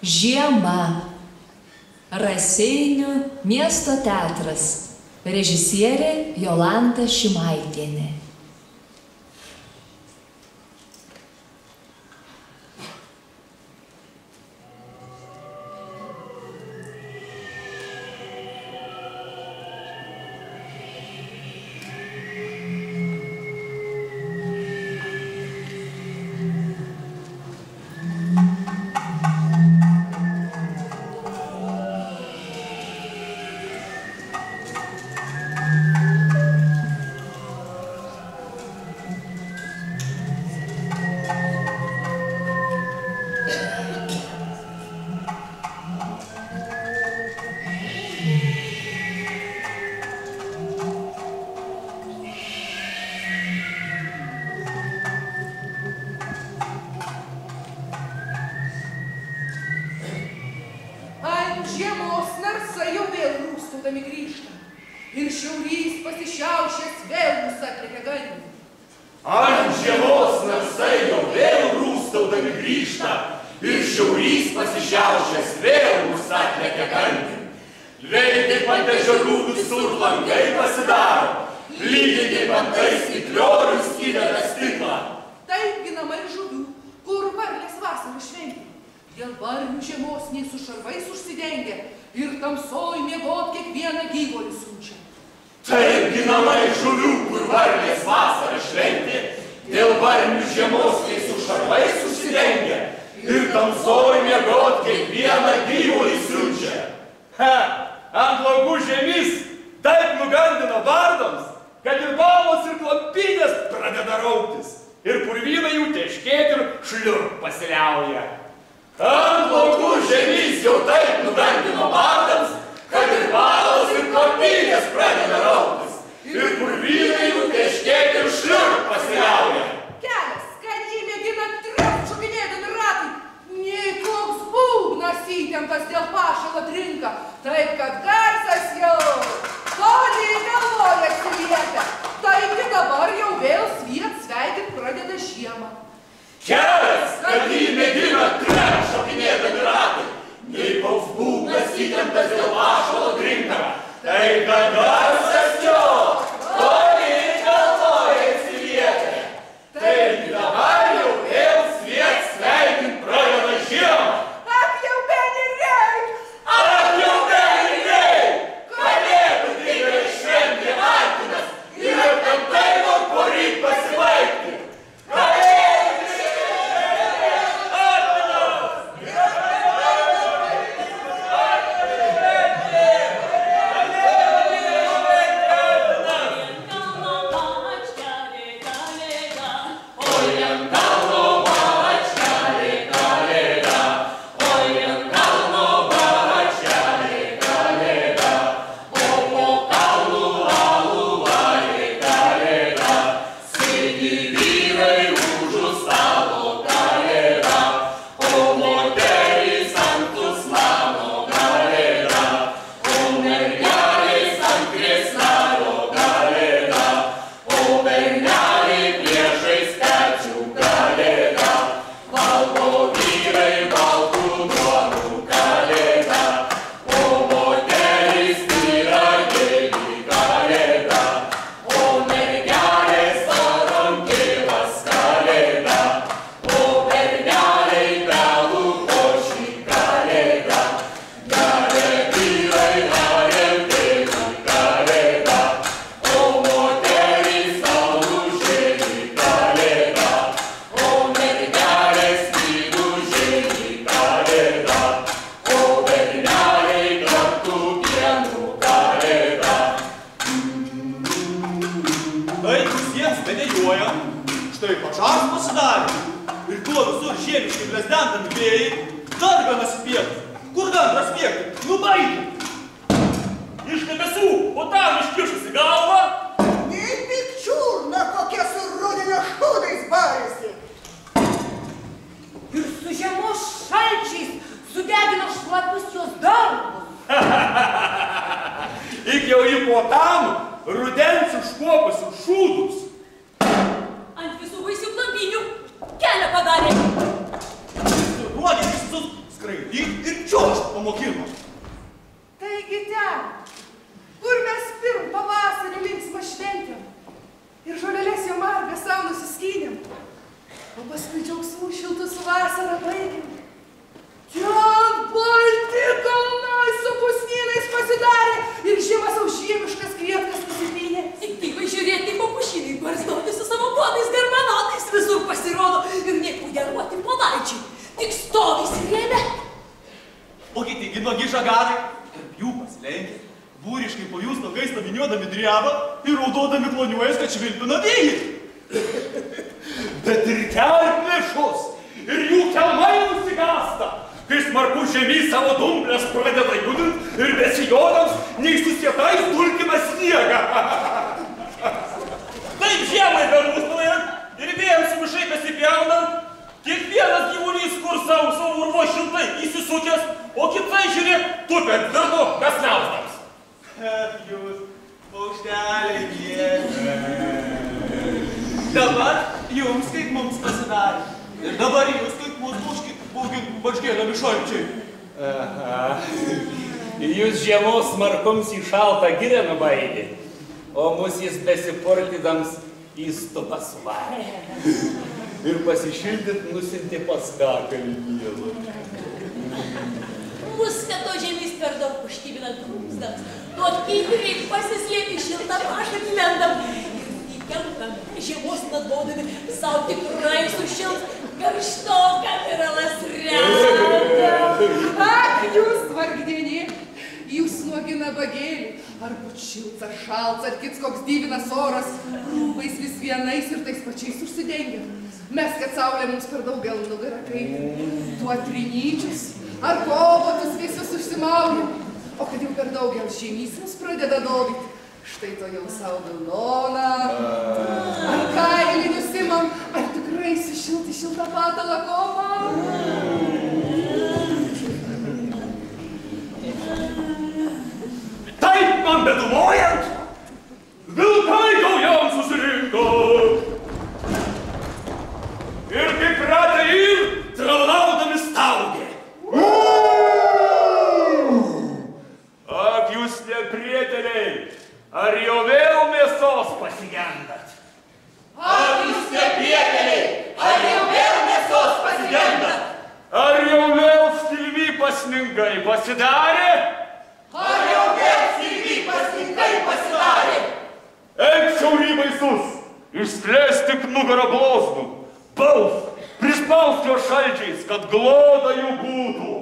Žiema. Raseinių miesto teatras. Režisierė Jolanta Šimaitienė. žiemos narsai jau vėl rūstaudami grįžta. Ir šiaurys pasišiaušęs vėl mus atlekia galvį. Ant žiemos narsai jau vėl rūstaudami grįžta. Ir šiaurys pasišiaušęs vėl mus atlekia galvį. Lygiai kaip ant ežerų visur langai pasidaro. Lygiai kaip ant skaitliorius įdeda stiklą. Taipgi namai žuvių, kur varlės vasarą šventė. Dėl varlių žiemos nei su šarvais užsidengia ir tamsoj miegot kiekvieną gyvulį siunčia. Taipgi namai žuvių, kur varlės vasarą šventė, dėl varlių žiemos nei su šarvais užsidengia ir tamsoj miegot kiekvieną gyvulį siunčia. Ant laukų žemys taip nugandino bardams, kad ir balos ir klampynės pradeda rauktis. Ir purvynai jų teškėti ir šliurp pasiliauja. Ant laukų žemys jau taip nugandino bardams, kad ir balos ir klampynės pradeda rauktis. Ir purvynai jų teškėti ir šliurp pasiliauja. Kelias, kad jį mėgina trept šokinėdami ratai, nei koks būgnas įtemptas dėl pašalo trinka, taip kad garsas jau toli galvoja atsiliepia. Taigi dabar jau vėl sveikint pradeda žiemą. Kelias, kad jį mėgina trept šokinėdami ratai, nei koks būgnas įtemptas dėl pašalo trinka, taip kad garsas jo toli galvoja atsiliepia. Taigi dabar jau vėl sveikint pradeda žiemą. Ak jau benirei! Ak jau benirei! Kalėdų didelė šventė artinas ir apkantai nuo poryt pasibaigti. Kalėdų šventė artinas! Štai pačars pasidarė. Ir tuo visur žiemiškai blezdentami vėjai dar vienas spietas. Kur gandras spiegti? Nubaidė! Iš debesų, o tam iškišusi galvą. Nei pikčiurna kokie su rudenio šūdais barėsi. Ir su žiemos šalčiais sudegino šlapius jos darbus. Ik jau į po tam rudens iškuopusių šūdus. Ant visų vaisių klampynių kelią padarė. Ruodė visus skraidyt ir čiuožt pamokino. Taigi ten, kur mes pirm pavasarį linksmą šventėm ir žolelės jau margą savo nusiskynėm, o paskui džiaugsmų šiltų su vasarą baigėm. Ten balti kalnai su pusnynais pasidarė ir žiema sau žiemiškas kvietkas nusipynė. Tik taip žiūrėti papušynai barzdoti su savo bonais garmanotais visur pasirodo ir nepūderuoti ponaičiai. Tik stovi įsirėmę. O kiti nuogi žagarai tarp jų pasilenkė, būriškai po jų stogais naviniuodami drevą ir raudodami kloniuojas, kad švilpina vėjai. Bet ir kerplėšos, ir jų kelmai nusigasta, kai smarku žemys savo dumblės pradeda judint ir besijodams nei susietais dulkina sniegą. Taip žiemai dar mūsų ir vėjams mišai besipjaunant, Kiekvienas gyvulys kur savo urvo šiltai įsisukęs, o kitai, žiūrėk, tupet virnu kasniaustams. Jūs, paukšteliai mėly. Dabar jums kaip mums pasidarė. Ir dabar jūs kaip mūsų bačkėdami šalčiai. Aha. Jūs žiemos smarkums į šaltą girę nubaidė, o mus jis besiportydams į stupą suvarė. Ir pasišildyt nusinti pas kakalį. Mus to žemys per daug užkybinant krūmsdams, nuo kytriai pasislėpti šiltą pašarį lendam. Ir įkeltam žiemos nadvodami, savo tikrai sušils, karštoką piralas renda. Ak, jūs vargdienį, jūs nuogina bagėlį, ar būt šilts, ar šalts, ar kits koks dyvinas oras, rūbais vis vienais ir tais pačiais užsidengia. Mes, kad saulė mums per daug gal nugarą kaitė, tuo trinyčius, ar kovotus visus užsimaujam, o kad jau per daugel žemys mus pradeda dovyti, štai to jau savo vilnoną, ar kailį nusimam, ar tikrai sušilti šiltą patalą kovą. Taip man bedumojant, vilkai gaujom susirinko. Ir kaip ratai ir traulaudami staugė. Ak, jūs neprieteliai, ar jau vėl mėsos pasigendat? Ak, jūs neprieteliai, ar jau vėl mėsos pasigendat? Ar jau vėl stilvy pasninkai pasidarė? Ar jau vėl stilvy pasninkai pasidarė? Eik šiaurį baisus, išsklėsk tik nugarą blosnų. Baus, prispausk jo šalčiais, kad gloda jų būtų.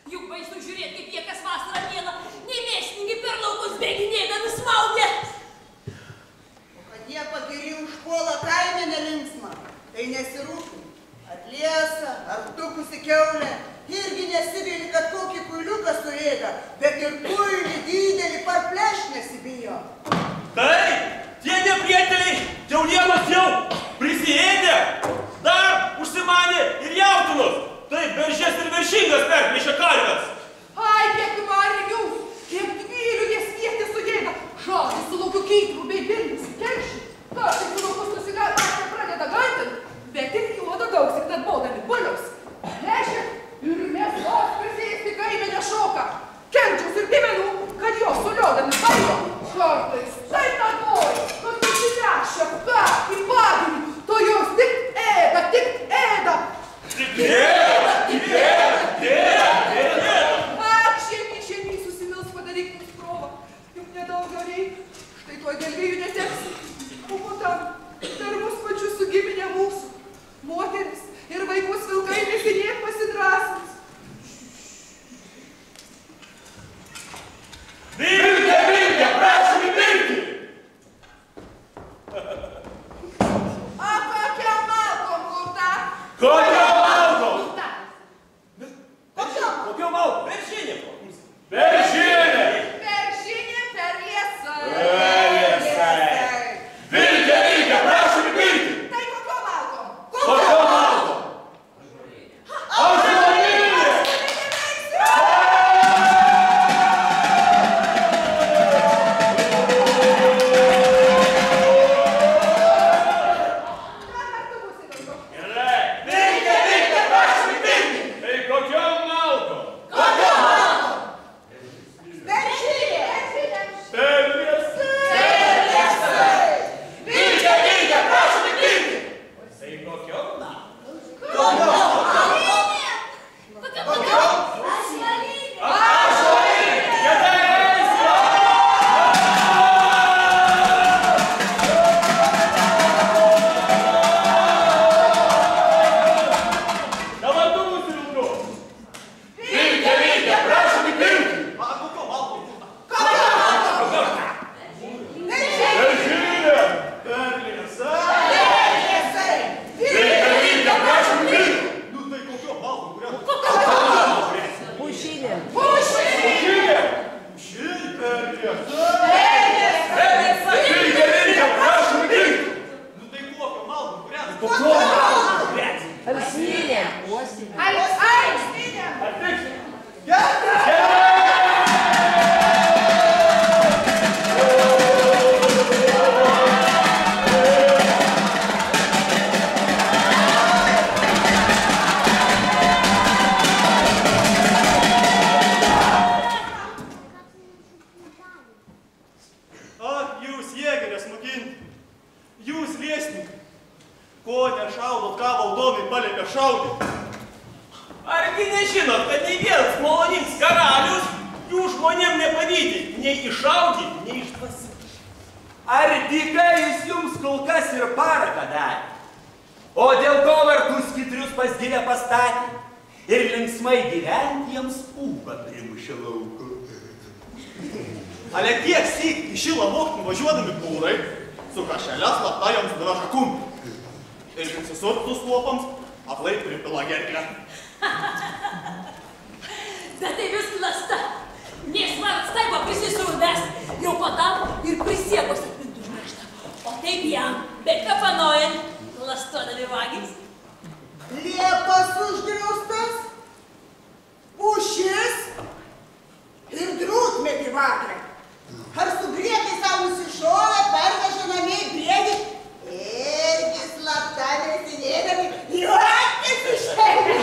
Juk baisu žiūrėti, kaip jie kas vasarą dieną, nei mėsininkai per laukus bėginėdami smaudė. O kad jie pagiri užpuola kaime nelinksmą, tai nesirūpin. Atliesa, ar tukusi kiaulė, irgi nesivėli, kad kokį kuiliuką suėda, bet ir kuilį didelį parpleš nesibijo. Taip, tie neprieteliai kiaulienos jau prisiėdė, dar užsimanė ir jautinos. Taip, beržės ir veršingas perplėšė karves. Ai, kiek margių, kiek dvylių jie spietė sudėda, žodį su laukiu keitrų bei birnis, keršį. Kartais su laukus nusigalvą pradeda gantint, bet ir juodo gausik net baudami buliaus. Plešė ir mėsos prisėsti kaime nešoka. Kenčiaus ir pimenų, kad jos suliodami baido. Kartais taip nadvoja, kad nusinešia ką į pavilį, to jos tik ėda, tik ėda. Tik ėda, tik ėda, ėda, ėda. Ak, šeimį susimils padaryk mums krovą, juk nedaug jo reik, štai tuo galvėjų neteksi. O po tam, dar mus pačius su giminė mūsų, moteris ir vaikus vilkai nesinėt pasidrasins. Vilkė, vilkė, prašom vilkį! A kokiam malkom kurta? Kokiam malkom? Kurta. Kokiam malkom? Beržinė. Beržinė! Beržinė per liesą. Vilkė, vilkė, prašom vilkį! Tai kokiam malkom? Kokiam malkom? tai vėl malonins karalius, jų žmonėm nepavydė, nei išaudė, nei išdvasi. Ar dykai jis jums kol kas ir paraką darė? O dėl ko vartus skitrius pas gilę pastatė ir linksmai gyventi jiems ūpą primušė lauku. Ale tiek syk į šilą moktį važiuodami būrai, su kašelė slapta joms nuveža kumpį. Ir susisurtus lopams aklai pripila gerklę. Bet tai vis klasta. Nėsmart staigo prisisurdęs, jau padam ir prisiekos atmintų užmirštą. O taip jam, bet kapanojant, klastodami vagys. Liepas uždraustas, pušis ir drūtmetį vakarą. Ar sugrietai savo nusišovę, parveža namie į briedį, irgi slapta nesinėdami, juoktis iš šeimį.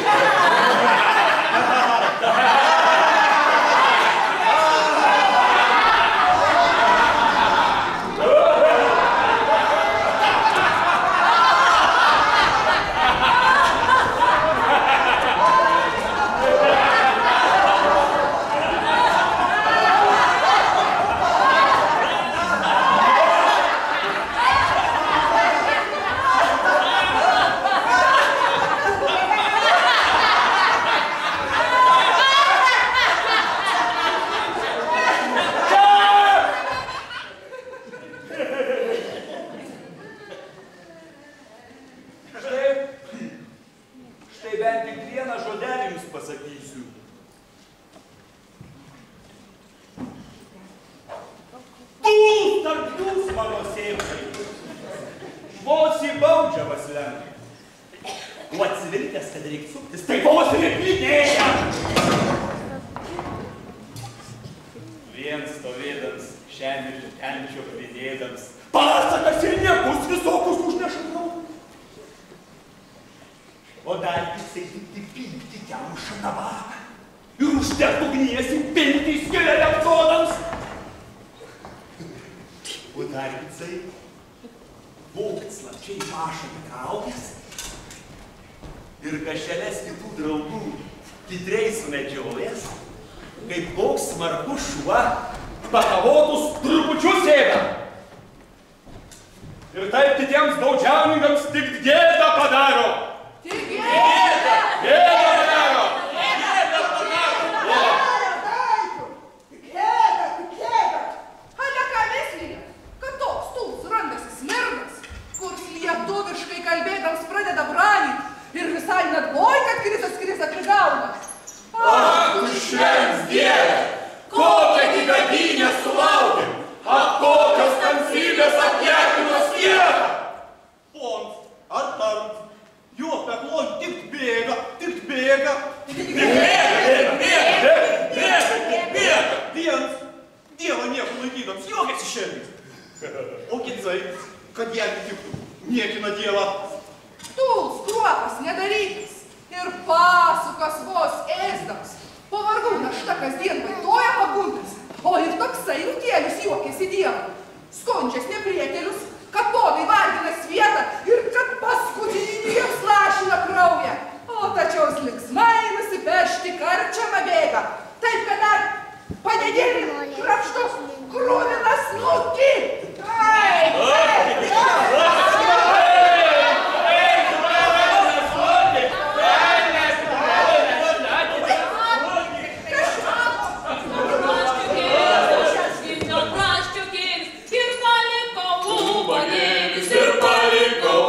Paliko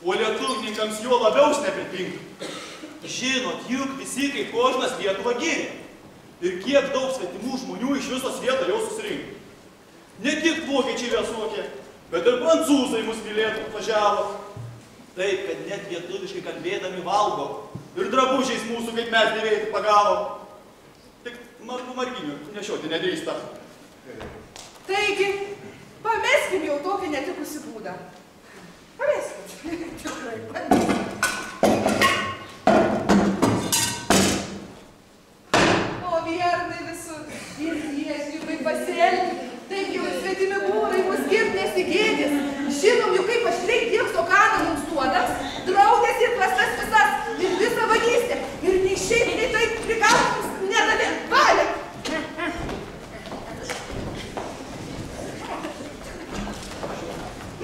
o lietuvininkams jo labiaus nepritinka. Žinot, juk visi kaip kožnas Lietuvą gyrė. Ir kiek daug svetimų žmonių iš visos vietos jau susirinko. Ne tik vokiečiai visokie, bet ir prancūzai mus mylėtų atvažiavo. Taip, kad net lietuviškai kalbėdami valgo ir drabužiais mūsų kaip mes dėvėti pagavo. Tik marginių nešioti nedrįsta. Taigi, pameskim jau tokį netikusį būdą. Pameskim. Tikrai, pameskim. O viernai visur. Ir viešimai pasielgi. Taip jau svetimi būrai mus girt nesigėdės. Žinom jau kaip aštriai tiek sokaną mums duodas. Draudės ir klastas visas. Ir visą vagystę. Ir nei šiaip, nei taip prikaltus nedavė. Valia.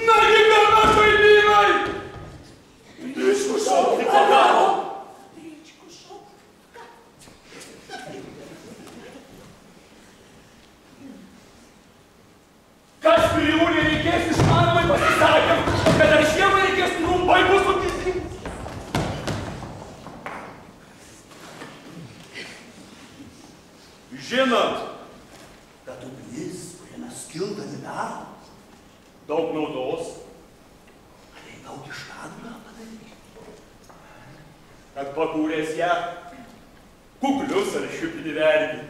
Nagi gana, kaimynai! Ryčkų šaukti pagavo! Ryčkų šaukti. Kas pilių nereikės išmanomai pasisakėm, kad ar žiemą reikės trumpai bus nutisinti. Žinot, kad ugnis, kuriame skildami darom, daug naudos. tai daug iš kadrą padaryti. Kad pakūrės ją, kuklius ar šiupinį verdi.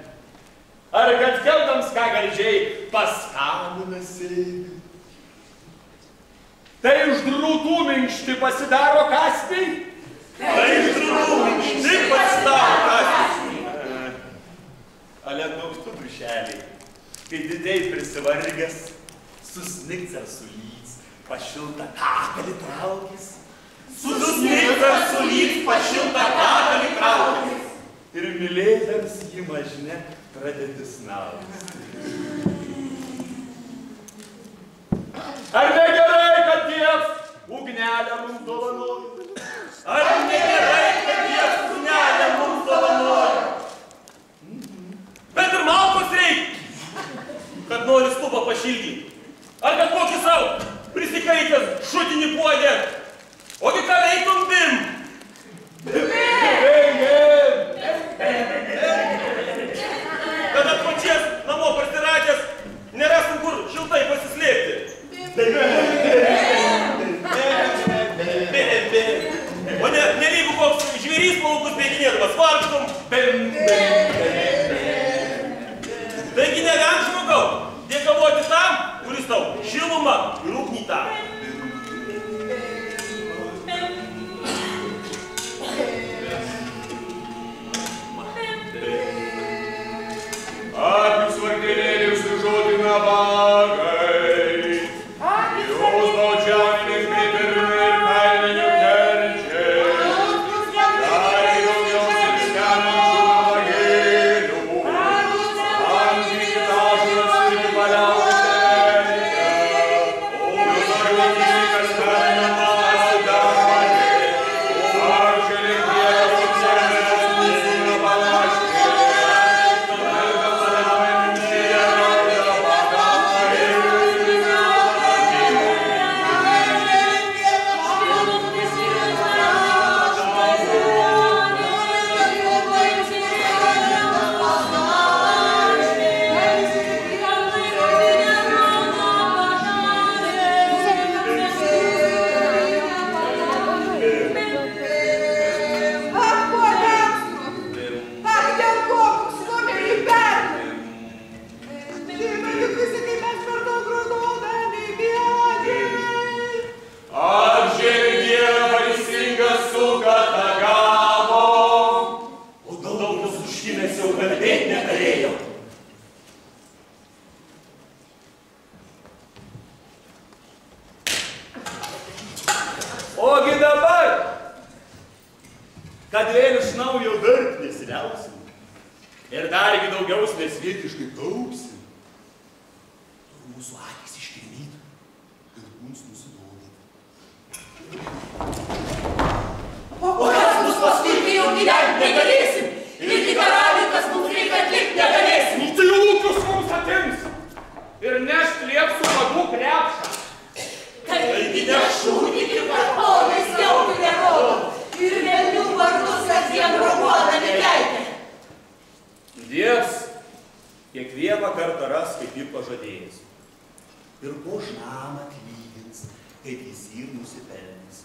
Ar kad keldams ką gardžiai paskanunasi. Tai iš drūtų minkšti pasidaro kasniai? Tai iš drūtų minkšti pasidaro kasniai. Ale daugtų dušeliai, kai didei prisivargęs, susnigs ar sulys, pašiltą kakalį traukis. Susnigs ar sulys, pašiltą kakalį traukis. Ir mylėdams jį mažne pradedi snausti. Ar negerai, kad Dievs ugnelę mums dovanoja? Ar negerai, kad Dievs ugnelę mums dovanoja? Bet ir malkos reikia, kad nori stubą pašildyti. Ar kad kokį savo prisikaitęs šutinį puodė. Ogi ką veiktum bim? Kad atpačias namo parsiradęs, nerastum kur šiltai pasislėpti. O nelygu koks žvėrys palaukus bėginėdamas vargtum. Taigi nevenk žmogau, dėkavoti tam, kuris tau šilumą ir ugnį tą. Apius vargelėlius žodį nabagai, jos baudžianinės pripirmai ir kailinių kerčiai, gali daugiausiai skenančių nabagėlių, amžyti tažuras ir paliauti tereikia, o jūs arvatikas kainama pasidarė, ar čia linkėjas apsėmės mūsų nepalaškė. Ogi dabar, Kad vėl iš naujo verkt nesiliausim. Ir dargi daugiaus mes vietiškai kaupsim. Tur mūsų akis iškirmytų ir mums nusiduoda. O kas mus paskui, kai jau gyventi negalėsim? Ir tik karaliui, kas mums reikia atlikti, negalėsim. Tai ūkius mums atims ir nešt liepsų vadų krepšą. Taigi nešūdyti varponais ir pažadėjęs. Ir kožnam atlygins, kaip jis ir nusipelnys.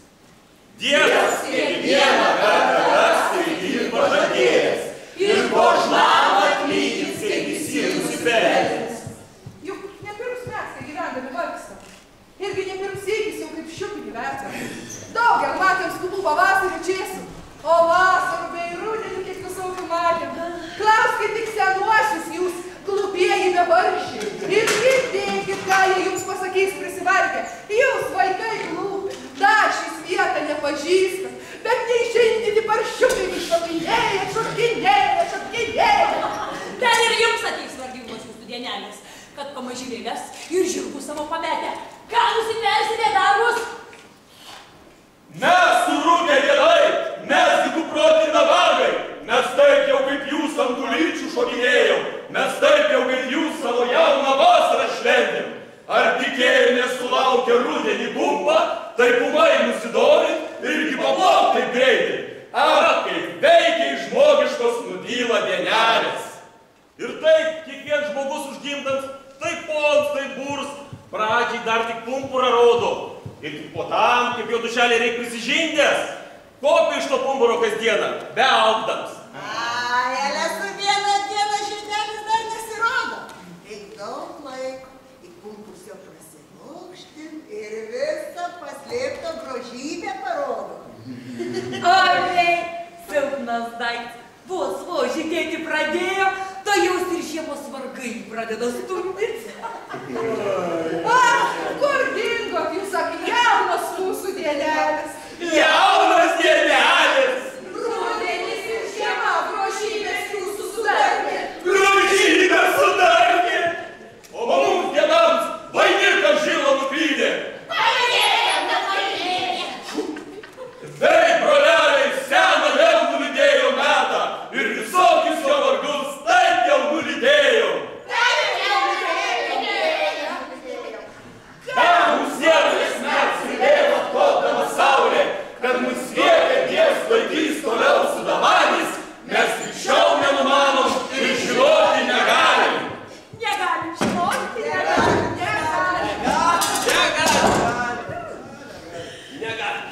Dievas kiekvieną kartą ras, kaip ir pažadėjęs. Ir kožnam atlygins, kaip jis ir nusipelnys. Juk ne pirmus mes, kai gyvendami vargstam. Irgi ne pirmus sėkis jau kaip šiupinį vertam. Daugel matėm skubų pavasario čėsų. O vasarų bei rudenį kiek visokių matėm. Klauskit tik senuosius jūs, glupieji bebaršiai. Ir girdėkit, ką jie jums pasakys prisivarkę. Jūs, vaikai glūpi, dar šis vietą nepažįsta. Bet neišeidyti paršiukai šokinėja, šokinėja, šokinėja. Ten ir jums ateis vargingos jūsų dienelės, kad pamažylėlės ir žirgų savo pametę. Ką nusiversime darbus? Mes surūkę dievai, mes dyku proti navargai, mes taip jau kaip jūs ant gulyčių šokinėjom, mes taip jau kaip jūs savo jauną vasarą šventėm. Ar tikėjomės sulaukę rudenį pumpą, taip umai nusidomit irgi paplauk taip greitai. Ar kaip veikiai žmogiškos nudyla dienelės. Ir taip, kiekvien žmogus užgimdams, taip pons, taip burs, pradžiai dar tik pumpurą rodo. Ir tik po tam, kaip jo dušelė reik prisižindęs, kopia iš to pumpuro kasdieną, be augdams. Ai, ale su vieną dieną žindelis dar nesirodo. Reik daug laiko, į pumpus jau prasilukštim ir visą paslėptą grožybę parodo. Oi, silpnas daiktas. Vos žydėti pradėjo, tai jaus ir žiemos vargai pradeda stumdyti. Kur dingot, jūs sakė, jaunas mūsų dienelis? Jaunas dienelis! Rudenis ir žiema grožybės jūsų sudarkė. Grožybę sudarkė! O mums dienams vainiką žilą nupylė. Vei, broleliai, seną vėl nulydėjo metą ir visokius jo vargus taip jau nulydėjo. Ką mums jėvės mes įdėjo atkodama saulė, kad mus sviekia ties laikys toliau sudamanys, mes tik šiau nenumanom ir žinoti negalim. Negalim žinoti, Negalim.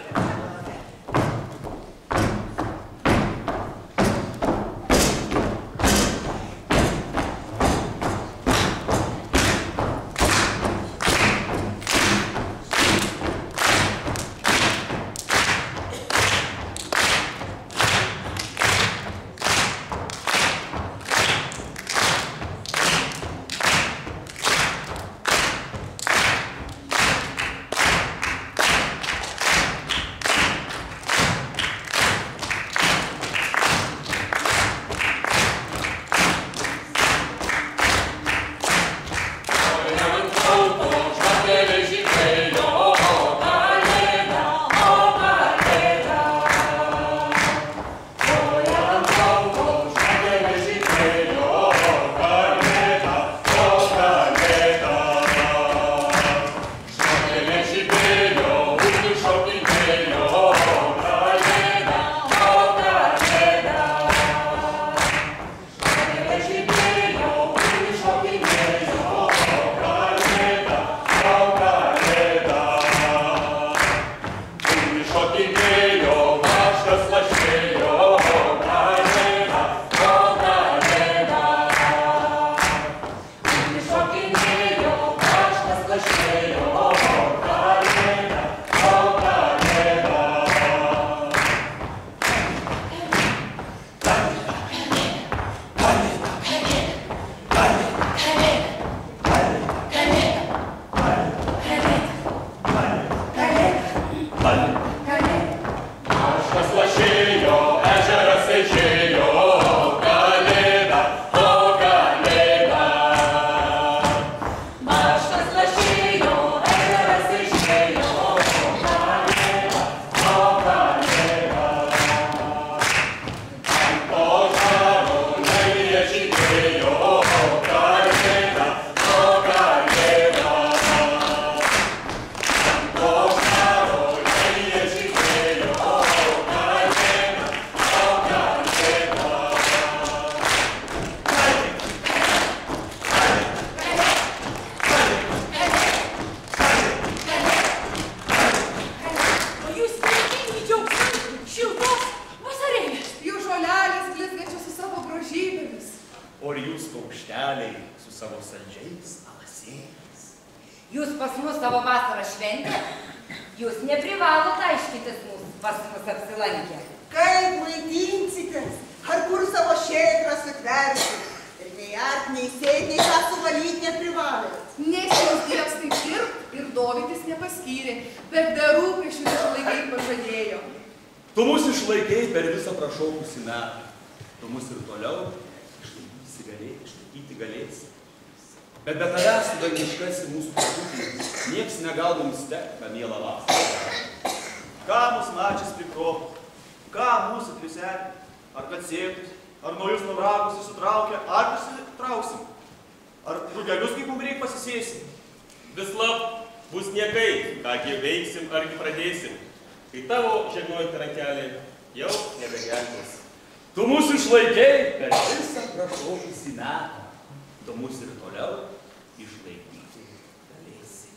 saldžiais alasėliais. Jūs pas mus savo vasarą šventė? Jūs neprivalot aiškytis mus pas mus apsilankę. Kaip maidinsitės? Ar kur savo šėtras atversit? Ir nei art, nei sėt, nei ką suvalyti neprivalėt. Nes jūs dievs taip dirbt ir dovytis nepaskyrė, bet be rūpesčių išlaikai pažadėjo. Tu mus išlaikei per visą prašokusį metą. Tu mus ir toliau išlaikyti galėsi. Bet be tavęs, dangiškasi mūsų pasūkį, nieks negal mums tekti, mielą vasarą. Ką mus mačias prikropų, ką mūsų kliuselį, ar kad sėtus, ar naujus navragus įsitraukia, ar prisitrauksim, ar drugelius kaip mums reikia pasisėsim. Vis lab bus niekai, kągi veiksim argi pradėsim, kai tavo žegnoji rankelė jau nebegelbės. Tu mus išlaikei per visą prašokusį metą. Tu mus ir toliau išlaikyti galėsi.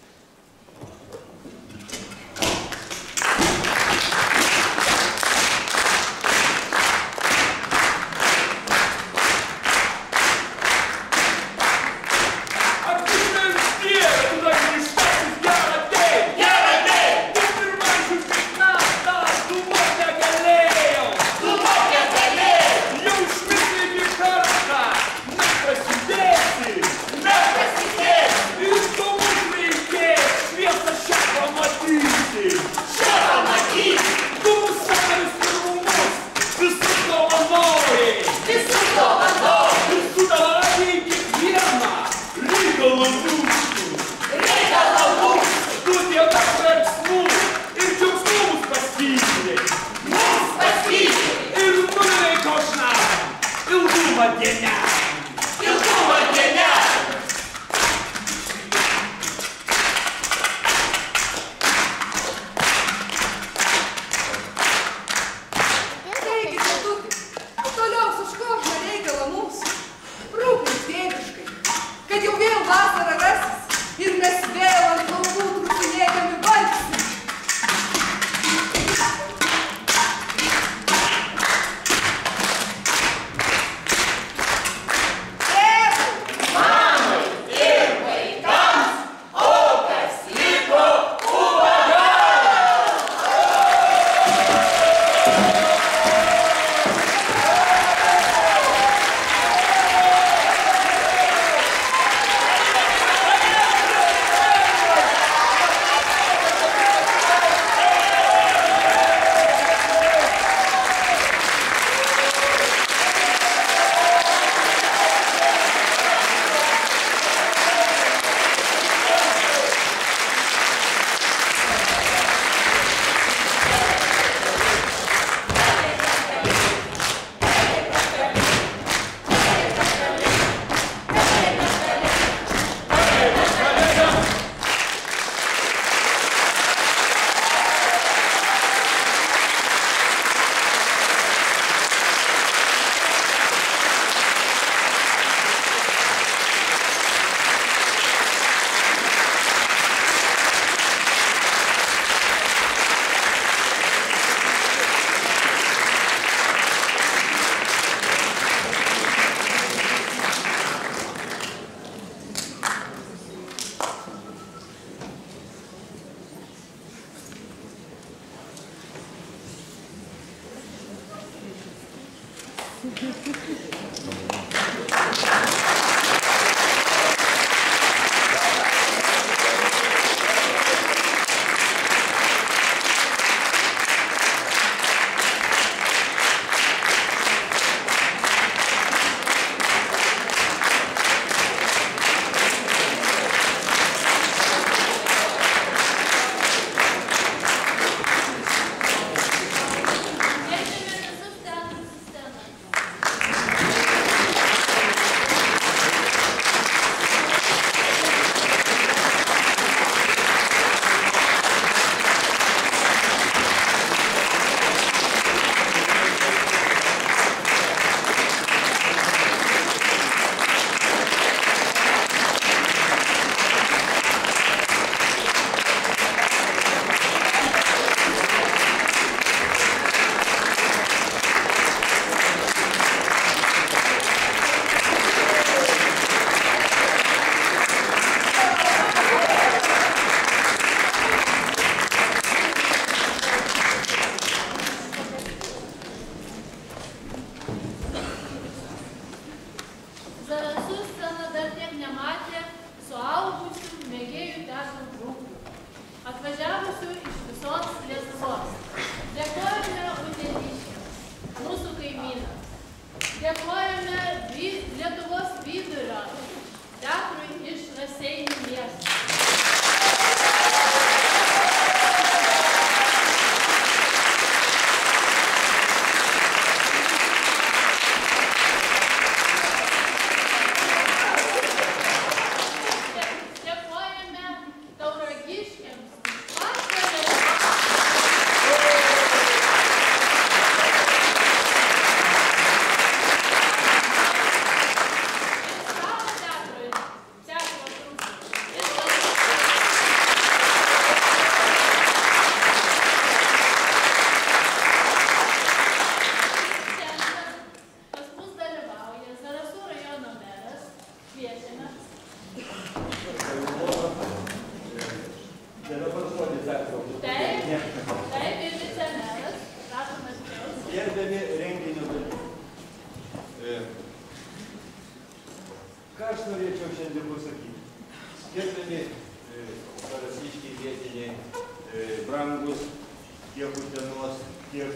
tiek Utenos, tiek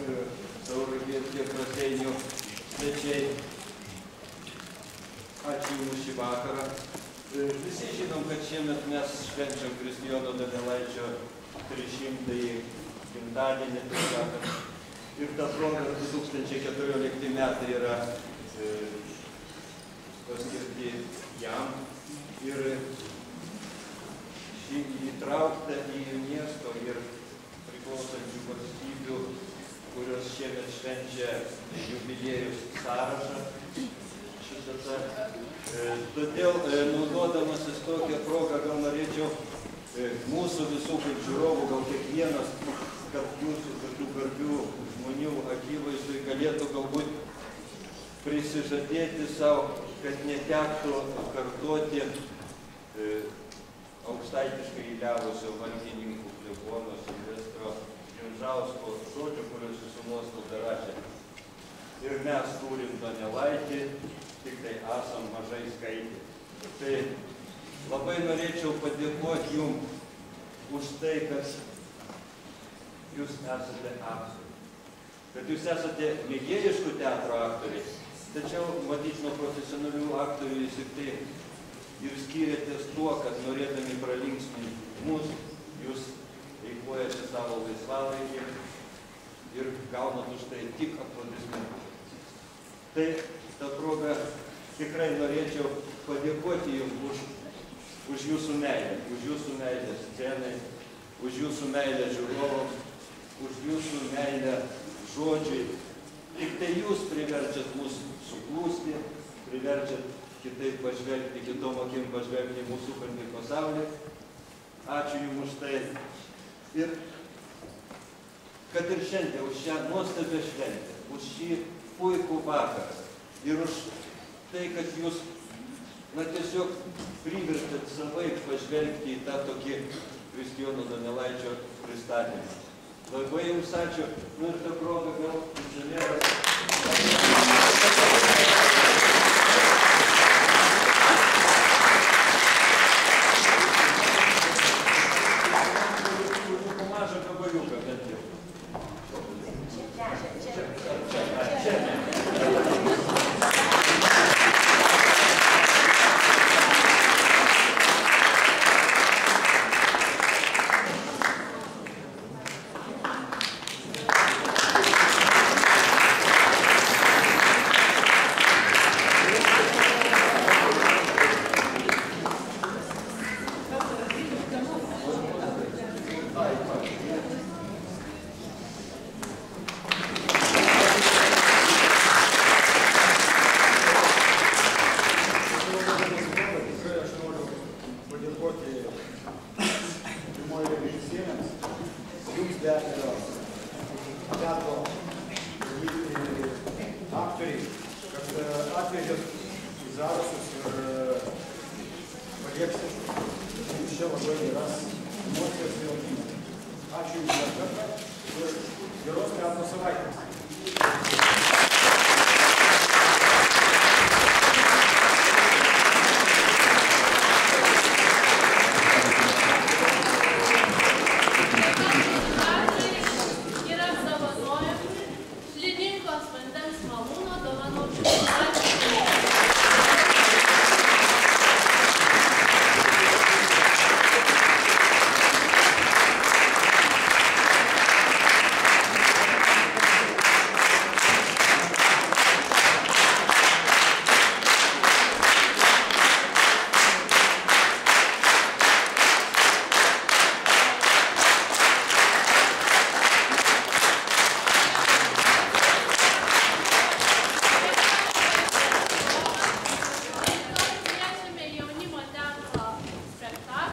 Tauragės, tiek Raseinių svečiai. Ačiū Jums šį vakarą. Visi žinom, kad šiemet mes švenčiam Kristijono Donelaičio 300-ąjį gimtadienį, taip sakant. Ir ta proga 2014 metai yra paskirti jam. Ir šį įtraukta į miesto ir priklausančių valstybių, kurios šiemet švenčia jubiliejus sąrašą. Todėl, naudodamasis tokią progą, gal norėčiau mūsų visų kaip žiūrovų, gal kiekvienas, kad jūsų tokių garbių žmonių akivaizdui galėtų galbūt prisižadėti savo, kad netektų kartoti aukštaitiškai įliavusio valdininkų klebono Silvestro Gimžausko žodžių, kuriuos jūsų nuoskauda rašė. Ir mes turim Donelaitį, tik tai esam mažai skaitę. Tai labai norėčiau padėkoti Jums už tai, kad Jūs esate aktoriai. Kad Jūs esate mėgėjiškų teatro aktoriai, tačiau matyt nuo profesionalių aktorių Jūs tik tai ir skiriatės tuo, kad norėdami pralinksminti mus, Jūs eikvojate savo laisvalaikį ir gaunat už tai tik aplodismentus. Tai ta proga tikrai norėčiau padėkoti Jums už Jūsų meilę scenai, už Jūsų meilę žiūrovams, už Jūsų meilę žodžiui. Tik tai Jūs priverčiat mus suklūsti, priverčiat kitaip pažvelgti, kitom akim pažvelgti mūsų supantį pasaulį. Ačiū Jums už tai. Ir kad ir šiandien, už šią nuostabią šventę, už šį puikų vakarą ir už tai, kad Jūs tiesiog privertėt savaip pažvelgti į tą tokį Kristijono Donelaičio pristatymą. Labai Jums ačiū. Ir tą progą gal inžinieras. Mažą gabaliuką bent jau. Ačiū Jums dar kartą ir geros teatro savaitės.